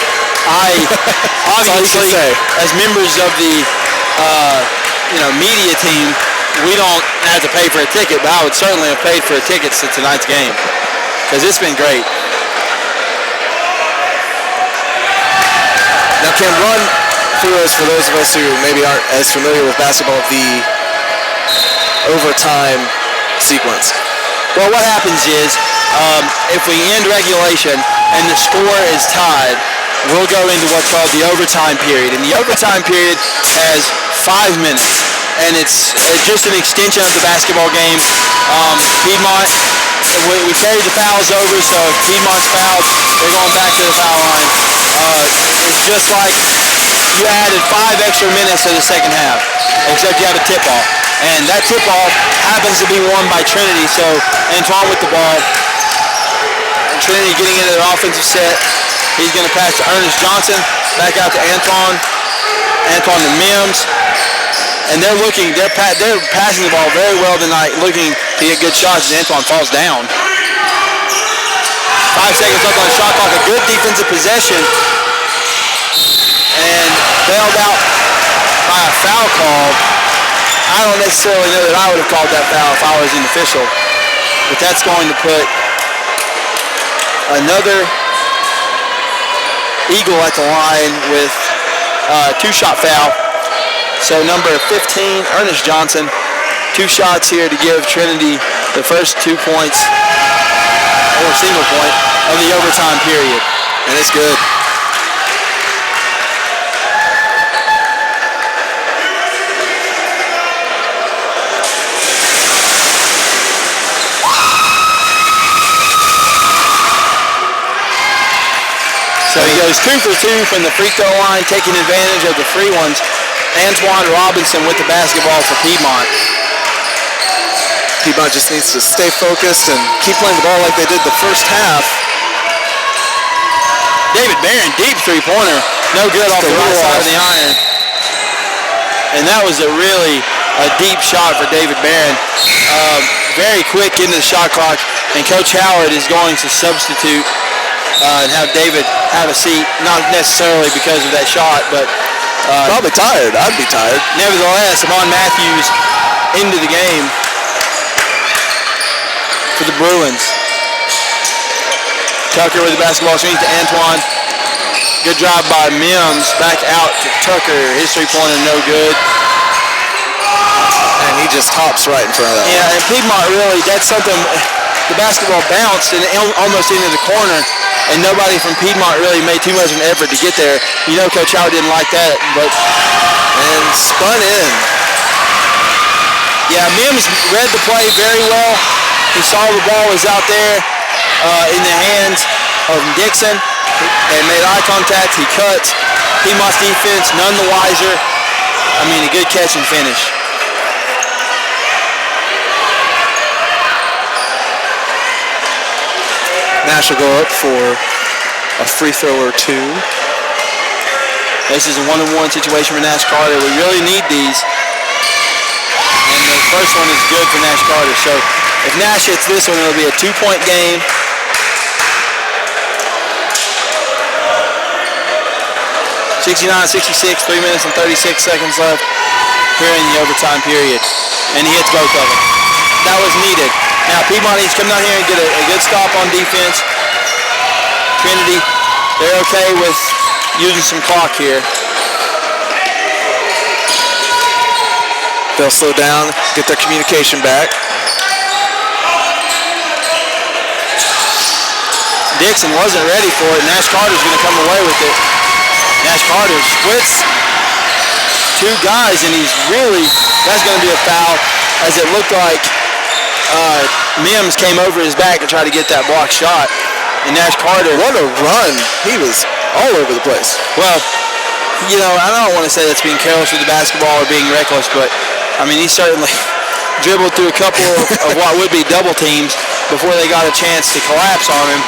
obviously as members of the media team, we don't have to pay for a ticket, but I would certainly have paid for a ticket to tonight's game because it's been great. Now, Kim, run through us for those of us who maybe aren't as familiar with basketball, the overtime sequence. Well, what happens is if we end regulation and the score is tied, we'll go into what's called the overtime period. And the overtime period has 5 minutes. And it's just an extension of the basketball game. Piedmont, we carried the fouls over, so if Piedmont's fouled, they're going back to the foul line. It's just like you added 5 extra minutes to the second half, except you have a tip-off. And that tip-off happens to be won by Trinity, so Antoine with the ball. And Trinity getting into their offensive set. He's going to pass to Ernest Johnson, back out to Antoine. Antoine to Mims. And they're passing the ball very well tonight, looking to get good shots as Antoine falls down. 5 seconds left on the shot clock, a good defensive possession. And bailed out by a foul call. I don't necessarily know that I would have called that foul if I was an official. But that's going to put another Eagle at the line with a 2-shot foul. So number 15, Ernest Johnson, 2 shots here to give Trinity the first 2 points, or single point, of the overtime period. And it's good. So he goes 2 for 2 from the free throw line, taking advantage of the free ones. Antoine Robinson with the basketball for Piedmont. Piedmont just needs to stay focused and keep playing the ball like they did the first half. David Barron, deep three-pointer. No good off the right side of the iron. And that was a deep shot for David Barron. Very quick into the shot clock. And Coach Howard is going to substitute and have David have a seat. Not necessarily because of that shot, but probably tired. I'd be tired. Nevertheless, Amon Matthews into the game for the Bruins. Tucker with the basketball, swings to Antoine. Good drive by Mims. Back out to Tucker. His three-pointer no good. And he just hops right in front of that. Yeah, and Piedmont really, that's something, the basketball bounced and almost into the corner, and nobody from Piedmont really made too much of an effort to get there. You know Coach Howard didn't like that, but... And spun in. Yeah, Mims read the play very well. He saw the ball was out there in the hands of Dixon. They made eye contact. He cuts. Piedmont's defense none the wiser. I mean, a good catch and finish. Nash will go up for a free throw or 2. This is a one-on-one situation for Nash Carter. We really need these. And the first one is good for Nash Carter. So if Nash hits this one, it'll be a 2-point game. (69-66), 3 minutes and 36 seconds left here in the overtime period. And he hits both of them. That was needed. Now Piedmont needs to come down here and get a good stop on defense. Trinity, they're okay with using some clock here. They'll slow down, get their communication back. Dixon wasn't ready for it. Nash Carter's going to come away with it. Nash Carter splits 2 guys, and that's going to be a foul, as it looked like Mims came over his back to try to get that block shot. And Nash Carter. What a run. He was all over the place. Well, you know, I don't want to say that's being careless with the basketball or being reckless, but, I mean, he certainly dribbled through a couple of what would be double teams before they got a chance to collapse on him.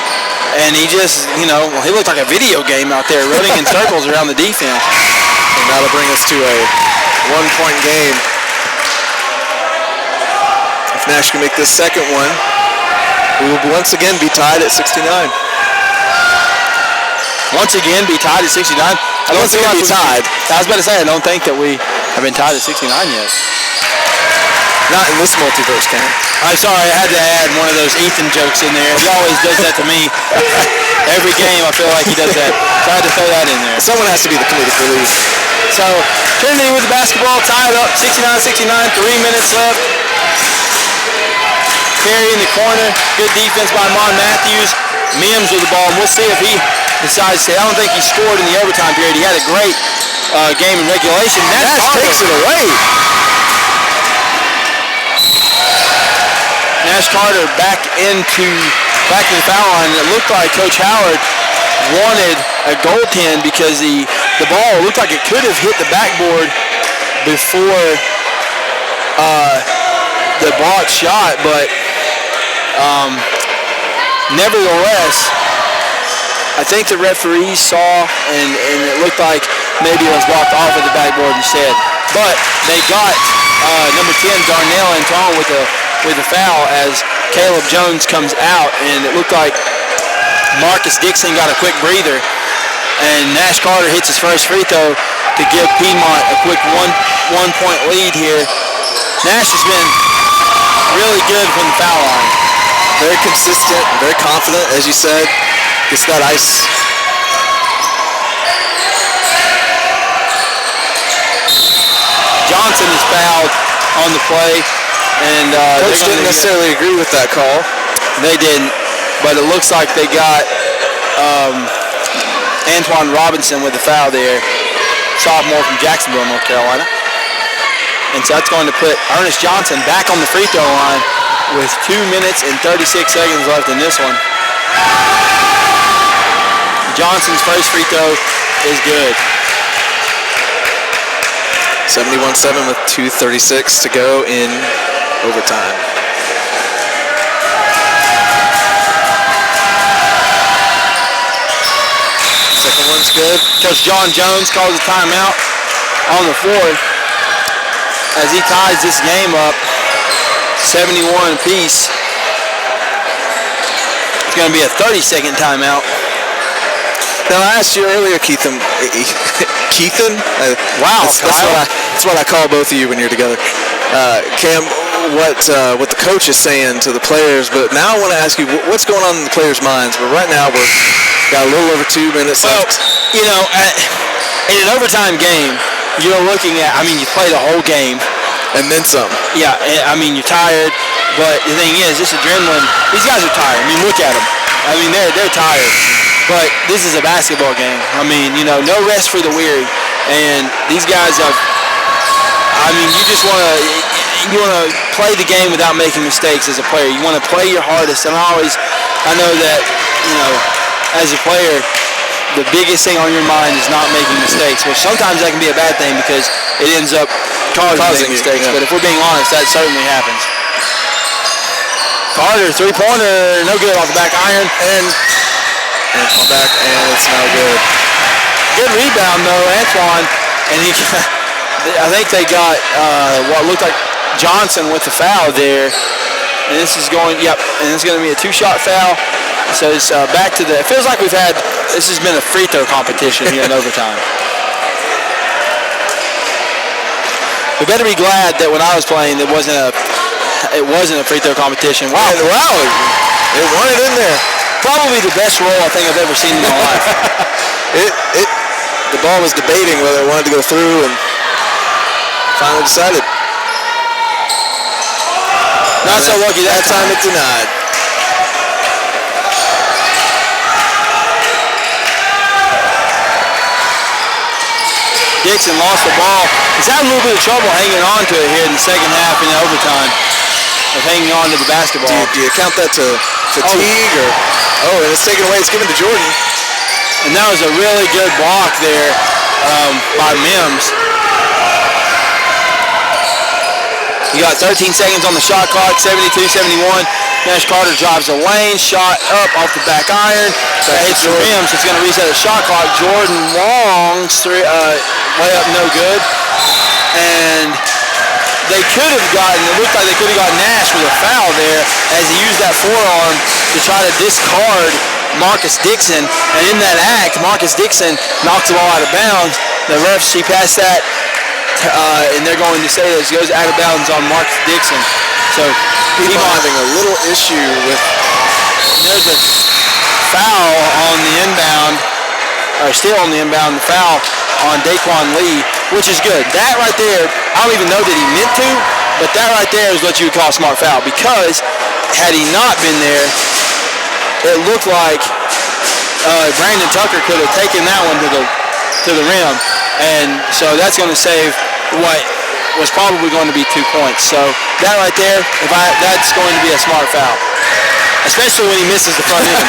And he just, you know, he looked like a video game out there running in circles around the defense. And that'll bring us to a one-point game. If Nash can make this second one, we will once again be tied at 69. Once again be tied at 69? I was about to say, I don't think that we have been tied at 69 yet. Not in this multiverse, Cam. I'm sorry, I had to add one of those Ethan jokes in there. He always does that to me. Every game I feel like he does that. So I had to throw that in there. Someone has to be the comedic relief. So, Trinity with the basketball, tied up, 69-69, 3 minutes left. Perry in the corner, good defense by Mon Matthews. Mims with the ball, and we'll see if he decides to. I don't think he scored in the overtime period. He had a great game in regulation. Nash takes it away. Nash Carter back into the foul line. It looked like Coach Howard wanted a goaltend because the ball looked like it could have hit the backboard before the blocked shot, but nevertheless, I think the referees saw and it looked like maybe it was blocked off of the backboard instead. But they got number 10 Darnell Anton with a foul as Caleb Jones comes out, and it looked like Marcus Dixon got a quick breather, and Nash Carter hits his first free throw to give Piedmont a quick one point lead here. Nash has been really good from the foul line. Very consistent, very confident, as you said. Gets that ice. Johnson is fouled on the play, and Coach didn't necessarily agree with that call. They didn't, but it looks like they got Antoine Robinson with the foul there, sophomore from Jacksonville, North Carolina. And so that's going to put Ernest Johnson back on the free throw line with 2 minutes and 36 seconds left in this one. Johnson's first free throw is good. 71-7 with 2:36 to go in overtime. Second one's good. Coach John Jones calls a timeout on the fourth as he ties this game up 71 apiece. It's going to be a 30-second timeout. Now, I asked you earlier, Keithan. Wow, that's what I call both of you when you're together. Cam, what the coach is saying to the players, but now I want to ask you what's going on in the players' minds. But right now we've got a little over 2 minutes left. You know, in an overtime game, you're looking at, I mean, you play the whole game. And then some. Yeah, I mean, you're tired, but the thing is, this adrenaline, these guys are tired. I mean, look at them. I mean, they're tired. But this is a basketball game. I mean, you know, no rest for the weary. And these guys have, I mean, you just want to play the game without making mistakes as a player. You want to play your hardest. And I know that, you know, as a player, the biggest thing on your mind is not making mistakes, which sometimes that can be a bad thing because it ends up causing mistakes. Yeah. But if we're being honest, that certainly happens. Carter, three-pointer, no good off the back iron. And come back, and it's no good. Good rebound, though, Antoine. And I think they got what looked like Johnson with the foul there. And this is going, and it's going to be a two-shot foul. So it's back to it feels like this has been a free throw competition here in overtime. We better be glad that when I was playing, it wasn't a free throw competition. Wow. It wanted in there. Probably the best roll I think I've ever seen in my life. The ball was debating whether it wanted to go through and finally decided. Not so lucky that time. It denied. Dixon lost the ball. He's had a little bit of trouble hanging on to it here in the second half in the overtime of hanging on to the basketball. Do you count that to fatigue or? Oh, and it's taken away. It's given to Jordan. And that was a really good block there by Mims. You got 13 seconds on the shot clock, 72-71. Nash Carter drives a lane, shot up off the back iron. That hits the rim, so it's going to reset the shot clock. Jordan Long's layup no good. And they could have gotten, it looked like they could have gotten Nash with a foul there as he used that forearm to try to discard Marcus Dixon. And in that act, Marcus Dixon knocks the ball out of bounds. The refs see past that. And they're going to say that it goes out of bounds on Marcus Dixon. So Piedmont having a little issue with. There's a foul on the inbound, or still on the inbound, the foul on Daquan Lee, which is good. That right there, I don't even know that he meant to, but that right there is what you would call a smart foul, because had he not been there, it looked like Brandon Tucker could have taken that one to the rim, and so that's going to save what was probably going to be 2 points. So that right there, that's going to be a smart foul, especially when he misses the front end.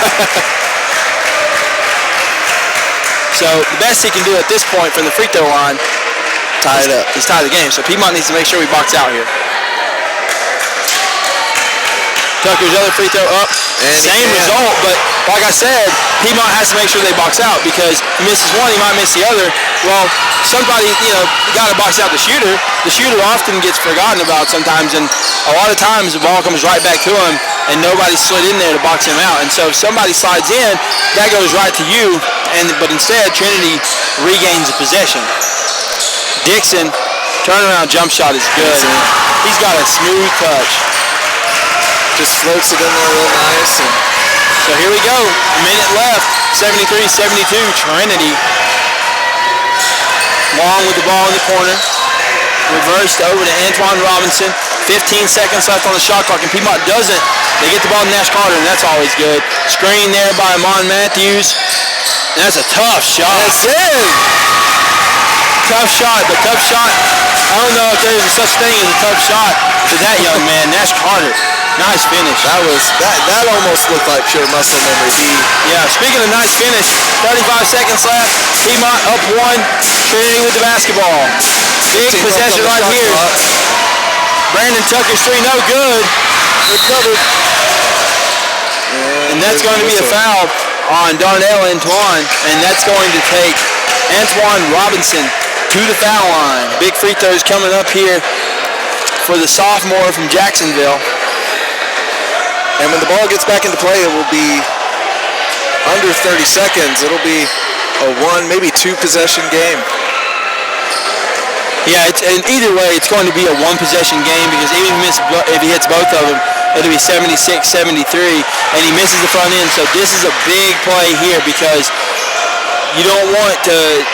So the best he can do at this point from the free throw line, tie it up. Is tie the game. So Piedmont needs to make sure we box out here. Tucker's other free throw up. And same result, but like I said, Piedmont has to make sure they box out, because if he misses one, he might miss the other. Well, somebody, got to box out the shooter. The shooter often gets forgotten about sometimes, and a lot of times the ball comes right back to him, and nobody slid in there to box him out. And so if somebody slides in, that goes right to you, but instead Trinity regains the possession. Dixon, turnaround jump shot is good. He's got a smooth touch. Just floats it in there real nice. And so here we go. A minute left. 73-72. Trinity. Long with the ball in the corner. Reversed over to Antoine Robinson. 15 seconds left on the shot clock, and Piedmont doesn't. They get the ball to Nash Carter, and that's always good. Screen there by Amon Matthews. And that's a tough shot. That's it. Tough shot, but tough shot. I don't know if there's such thing as a tough shot to that young man, Nash Carter. Nice finish. That almost looked like pure muscle memory. Speaking of nice finish, 35 seconds left. Piedmont up one. Trinity with the basketball. Big possession right here. Brandon Tucker's three, no good. Recovered. And that's going to be a foul on Darnell Antoine, and that's going to take Antoine Robinson to the foul line. Big free throws coming up here for the sophomore from Jacksonville. And when the ball gets back into play, it will be under 30 seconds. It'll be a one, maybe two possession game. Yeah, and either way, it's going to be a one possession game, because even if he hits both of them, it'll be 76-73, and he misses the front end. So this is a big play here, because you don't want to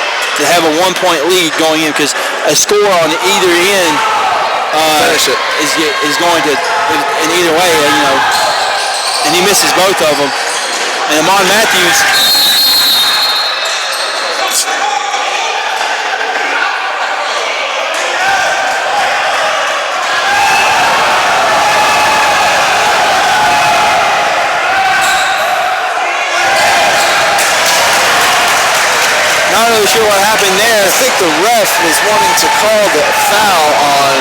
have a 1 point lead going in, because a score on either end is going to, in either way, and he misses both of them. And Amon Matthews, not really sure what happened there. I think the ref was wanting to call the foul on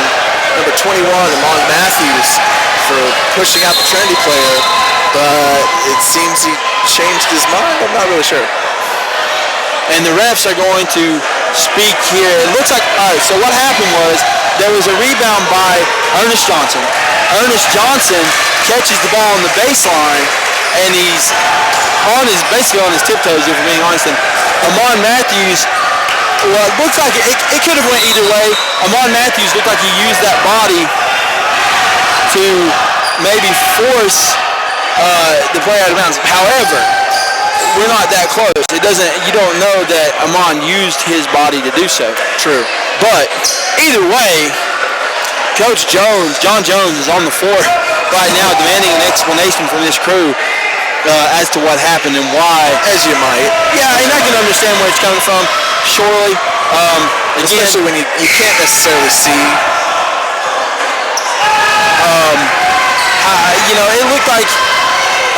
number 21, Amon Matthews, for pushing out the Trinity player, but it seems he changed his mind. I'm not really sure. And the refs are going to speak here. It looks like, all right, so what happened was there was a rebound by Ernest Johnson. Ernest Johnson catches the ball on the baseline, and he's basically on his tiptoes, if we're being honest. And Amon Matthews, well, it looks like it could have went either way. Amon Matthews looked like he used that body to maybe force the play out of bounds. However, we're not that close. You don't know that Amon used his body to do so. True. But either way, Coach Jones, John Jones, is on the floor right now demanding an explanation from this crew as to what happened and why. As you might. Yeah, and I can understand where it's coming from, surely. Especially when you can't necessarily see. It looked like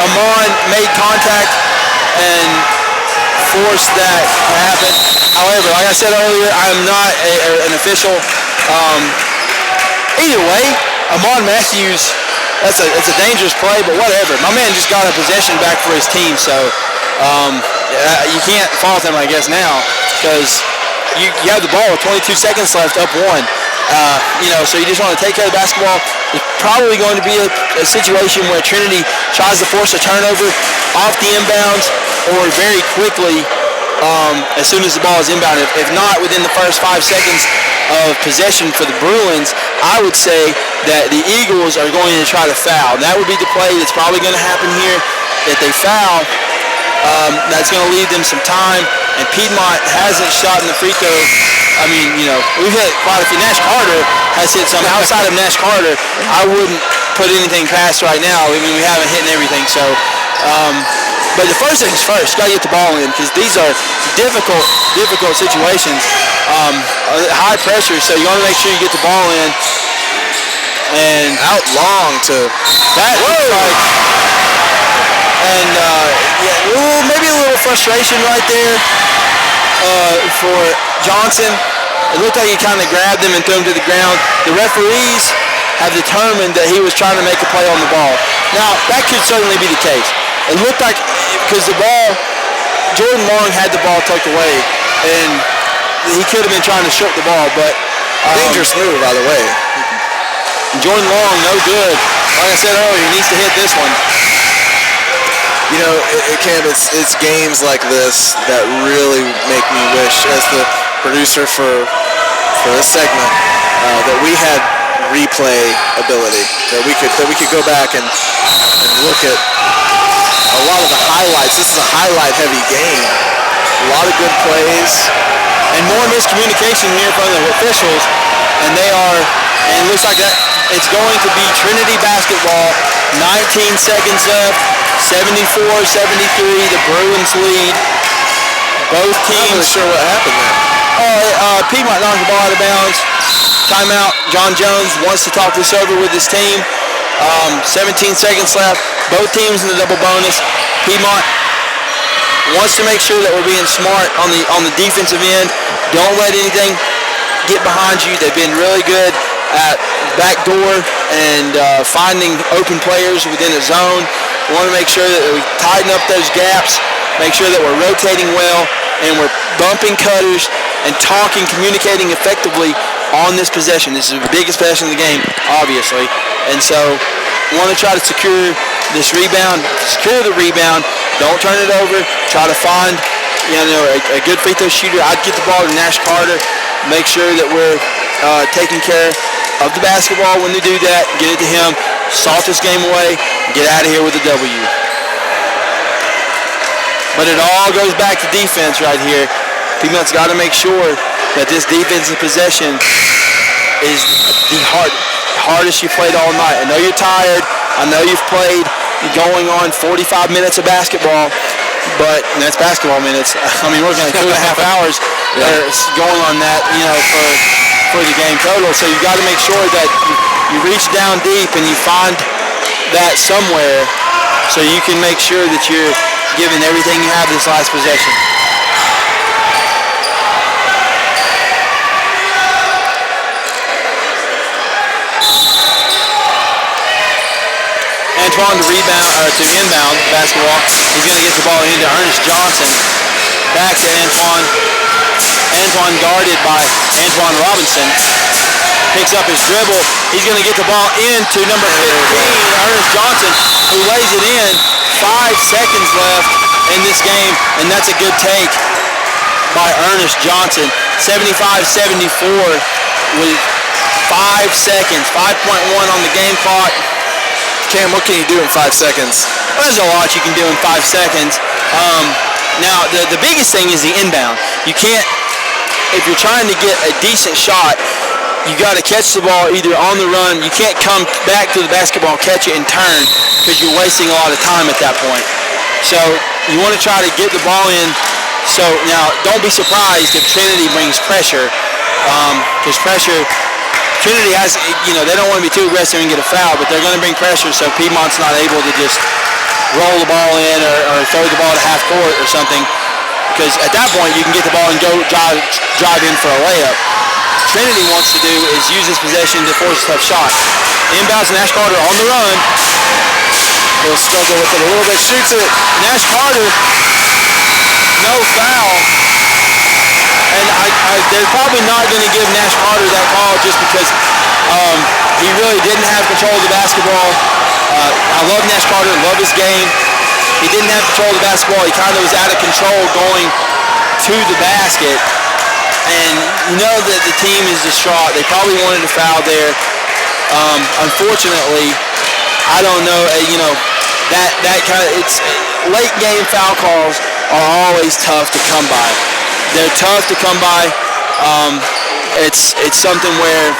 Amon made contact and forced that to happen. However, like I said earlier, I'm not an official. Either way, Amon Matthews, it's a dangerous play, but whatever. My man just got a possession back for his team, so you can't fault him, I guess, now, because you have the ball with 22 seconds left, up one. So you just want to take care of the basketball. It's probably going to be a situation where Trinity tries to force a turnover off the inbounds or very quickly as soon as the ball is inbounded. If not within the first 5 seconds of possession for the Bruins, I would say that the Eagles are going to try to foul. That would be the play that's probably going to happen here, that they foul. That's going to leave them some time, and Piedmont hasn't shot in the free throw. I mean, we've hit quite a few. Nash Carter has hit some. Outside of Nash Carter, I wouldn't put anything past right now. I mean, we haven't hit everything, so. But the first thing's first. Got to get the ball in, because these are difficult situations. High pressure, so you want to make sure you get the ball in. And out long to that looks like. And maybe a little frustration right there for Johnson. It looked like he kind of grabbed him and threw him to the ground. The referees have determined that he was trying to make a play on the ball. Now, that could certainly be the case. It looked like, because the ball, Jordan Long had the ball tucked away, and he could have been trying to strip the ball, but dangerous move, by the way. Jordan Long, no good. Like I said earlier, he needs to hit this one. Cam, it's games like this that really make me wish, as the producer for this segment, that we had replay ability, that we could go back and look at a lot of the highlights. This is a highlight-heavy game. A lot of good plays. And more miscommunication here from the officials, and it looks like that it's going to be Trinity basketball. 19 seconds left, 74-73, the Bruins lead. Both teams. I'm not sure what happened there. Piedmont knocked the ball out of bounds. Timeout. John Jones wants to talk this over with his team. 17 seconds left. Both teams in the double bonus. Piedmont wants to make sure that we're being smart on the defensive end. Don't let anything get behind you. They've been really good at backdoor and finding open players within a zone. We want to make sure that we tighten up those gaps, make sure that we're rotating well, and we're bumping cutters and communicating effectively on this possession. This is the biggest possession of the game, obviously. And so we want to try to secure this rebound, secure the rebound. Don't turn it over. Try to find a good free throw shooter. I'd get the ball to Nash Carter, make sure that we're taking care of the basketball when we do that, get it to him, salt this game away, get out of here with a W. But it all goes back to defense right here. Piedmont's got to make sure that this defensive possession is the hardest you played all night. I know you're tired. I know you've played going on 45 minutes of basketball, but that's basketball minutes. I mean, we're going to 2.5 hours going on that, for the game total. So you've got to make sure that you reach down deep and you find that somewhere so you can make sure that you're giving everything you have this last possession. Antoine to inbound basketball. He's going to get the ball into Ernest Johnson. Back to Antoine. Antoine guarded by Antoine Robinson. Picks up his dribble. He's going to get the ball into number 15, Ernest Johnson, who lays it in. 5 seconds left in this game, and that's a good take by Ernest Johnson. 75-74 with 5 seconds. 5.1 on the game clock. Cam, what can you do in 5 seconds? Well, there's a lot you can do in 5 seconds. Now, the biggest thing is the inbound. You can't, if you're trying to get a decent shot, you got to catch the ball either on the run. You can't come back to the basketball, catch it, and turn, because you're wasting a lot of time at that point. So you want to try to get the ball in. So now, don't be surprised if Trinity brings pressure, because Trinity has, they don't want to be too aggressive and get a foul, but they're going to bring pressure, so Piedmont's not able to just roll the ball in or throw the ball to half court or something, because at that point you can get the ball and go drive in for a layup. Trinity wants to do is use this possession to force a tough shot. Inbounds Nash Carter on the run. He'll struggle with it a little bit, shoots it. Nash Carter, no foul. And they're probably not going to give Nash Carter that call just because he really didn't have control of the basketball. I love Nash Carter, love his game. He didn't have control of the basketball. He kind of was out of control going to the basket. And you know that the team is distraught. They probably wanted a foul there. Unfortunately, I don't know, that kind of, it's late game foul calls are always tough to come by. They're tough to come by. It's something where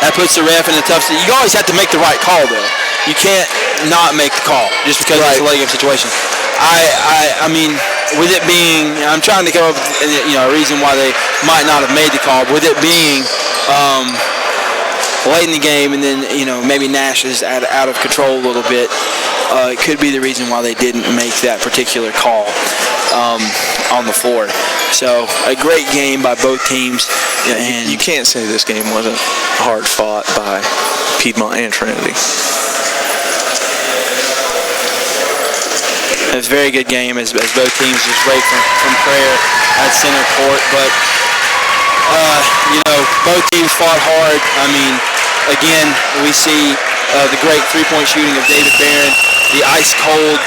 that puts the ref in a tough. You always have to make the right call though. You can't not make the call just because it's a late game situation. I mean, with it being, I'm trying to come up with a reason why they might not have made the call. With it being late in the game, and then maybe Nash is out of control a little bit. It could be the reason why they didn't make that particular call on the floor. So a great game by both teams. Yeah, and you can't say this game wasn't hard fought by Piedmont and Trinity. It was a very good game as both teams just break from prayer at center court. But both teams fought hard. I mean, again, we see the great three-point shooting of David Barron, the ice-cold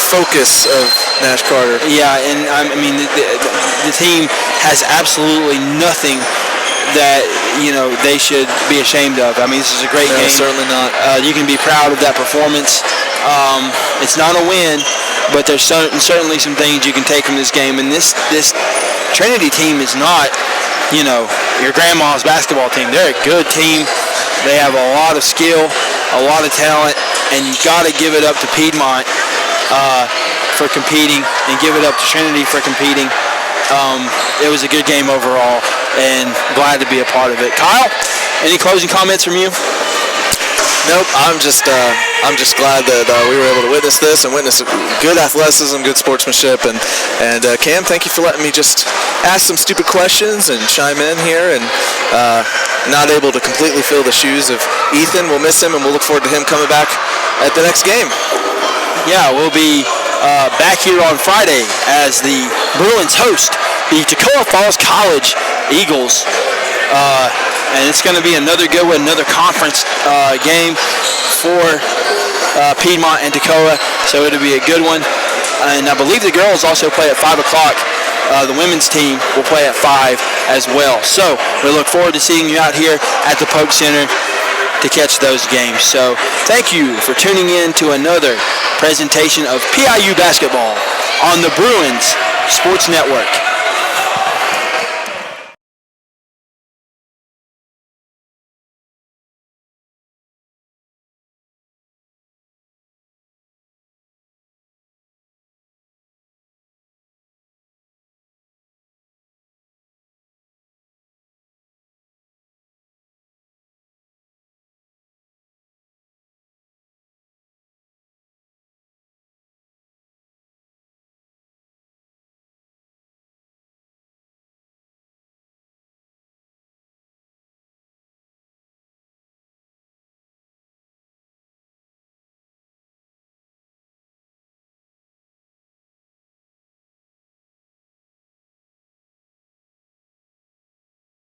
focus of Nash Carter. Yeah, and I mean, the team has absolutely nothing that they should be ashamed of. I mean, this is a great game. Certainly not. You can be proud of that performance. It's not a win, but there's certainly some things you can take from this game. And this Trinity team is not, your grandma's basketball team. They're a good team. They have a lot of skill, a lot of talent, and you got to give it up to Piedmont for competing, and give it up to Trinity for competing. It was a good game overall, and glad to be a part of it. Kyle, any closing comments from you? Nope. I'm just glad that we were able to witness this and witness good athleticism, good sportsmanship, and Cam, thank you for letting me just ask some stupid questions and chime in here. And not able to completely fill the shoes of Ethan. We'll miss him, and we'll look forward to him coming back at the next game. Yeah, we'll be back here on Friday as the Bruins host the Toccoa Falls College Eagles. And it's going to be another good one, another conference game for Piedmont and Toccoa. So it'll be a good one. And I believe the girls also play at 5 o'clock. The women's team will play at 5 as well. So we look forward to seeing you out here at the Polk Center to catch those games. So thank you for tuning in to another presentation of PIU basketball on the Bruins Sports Network.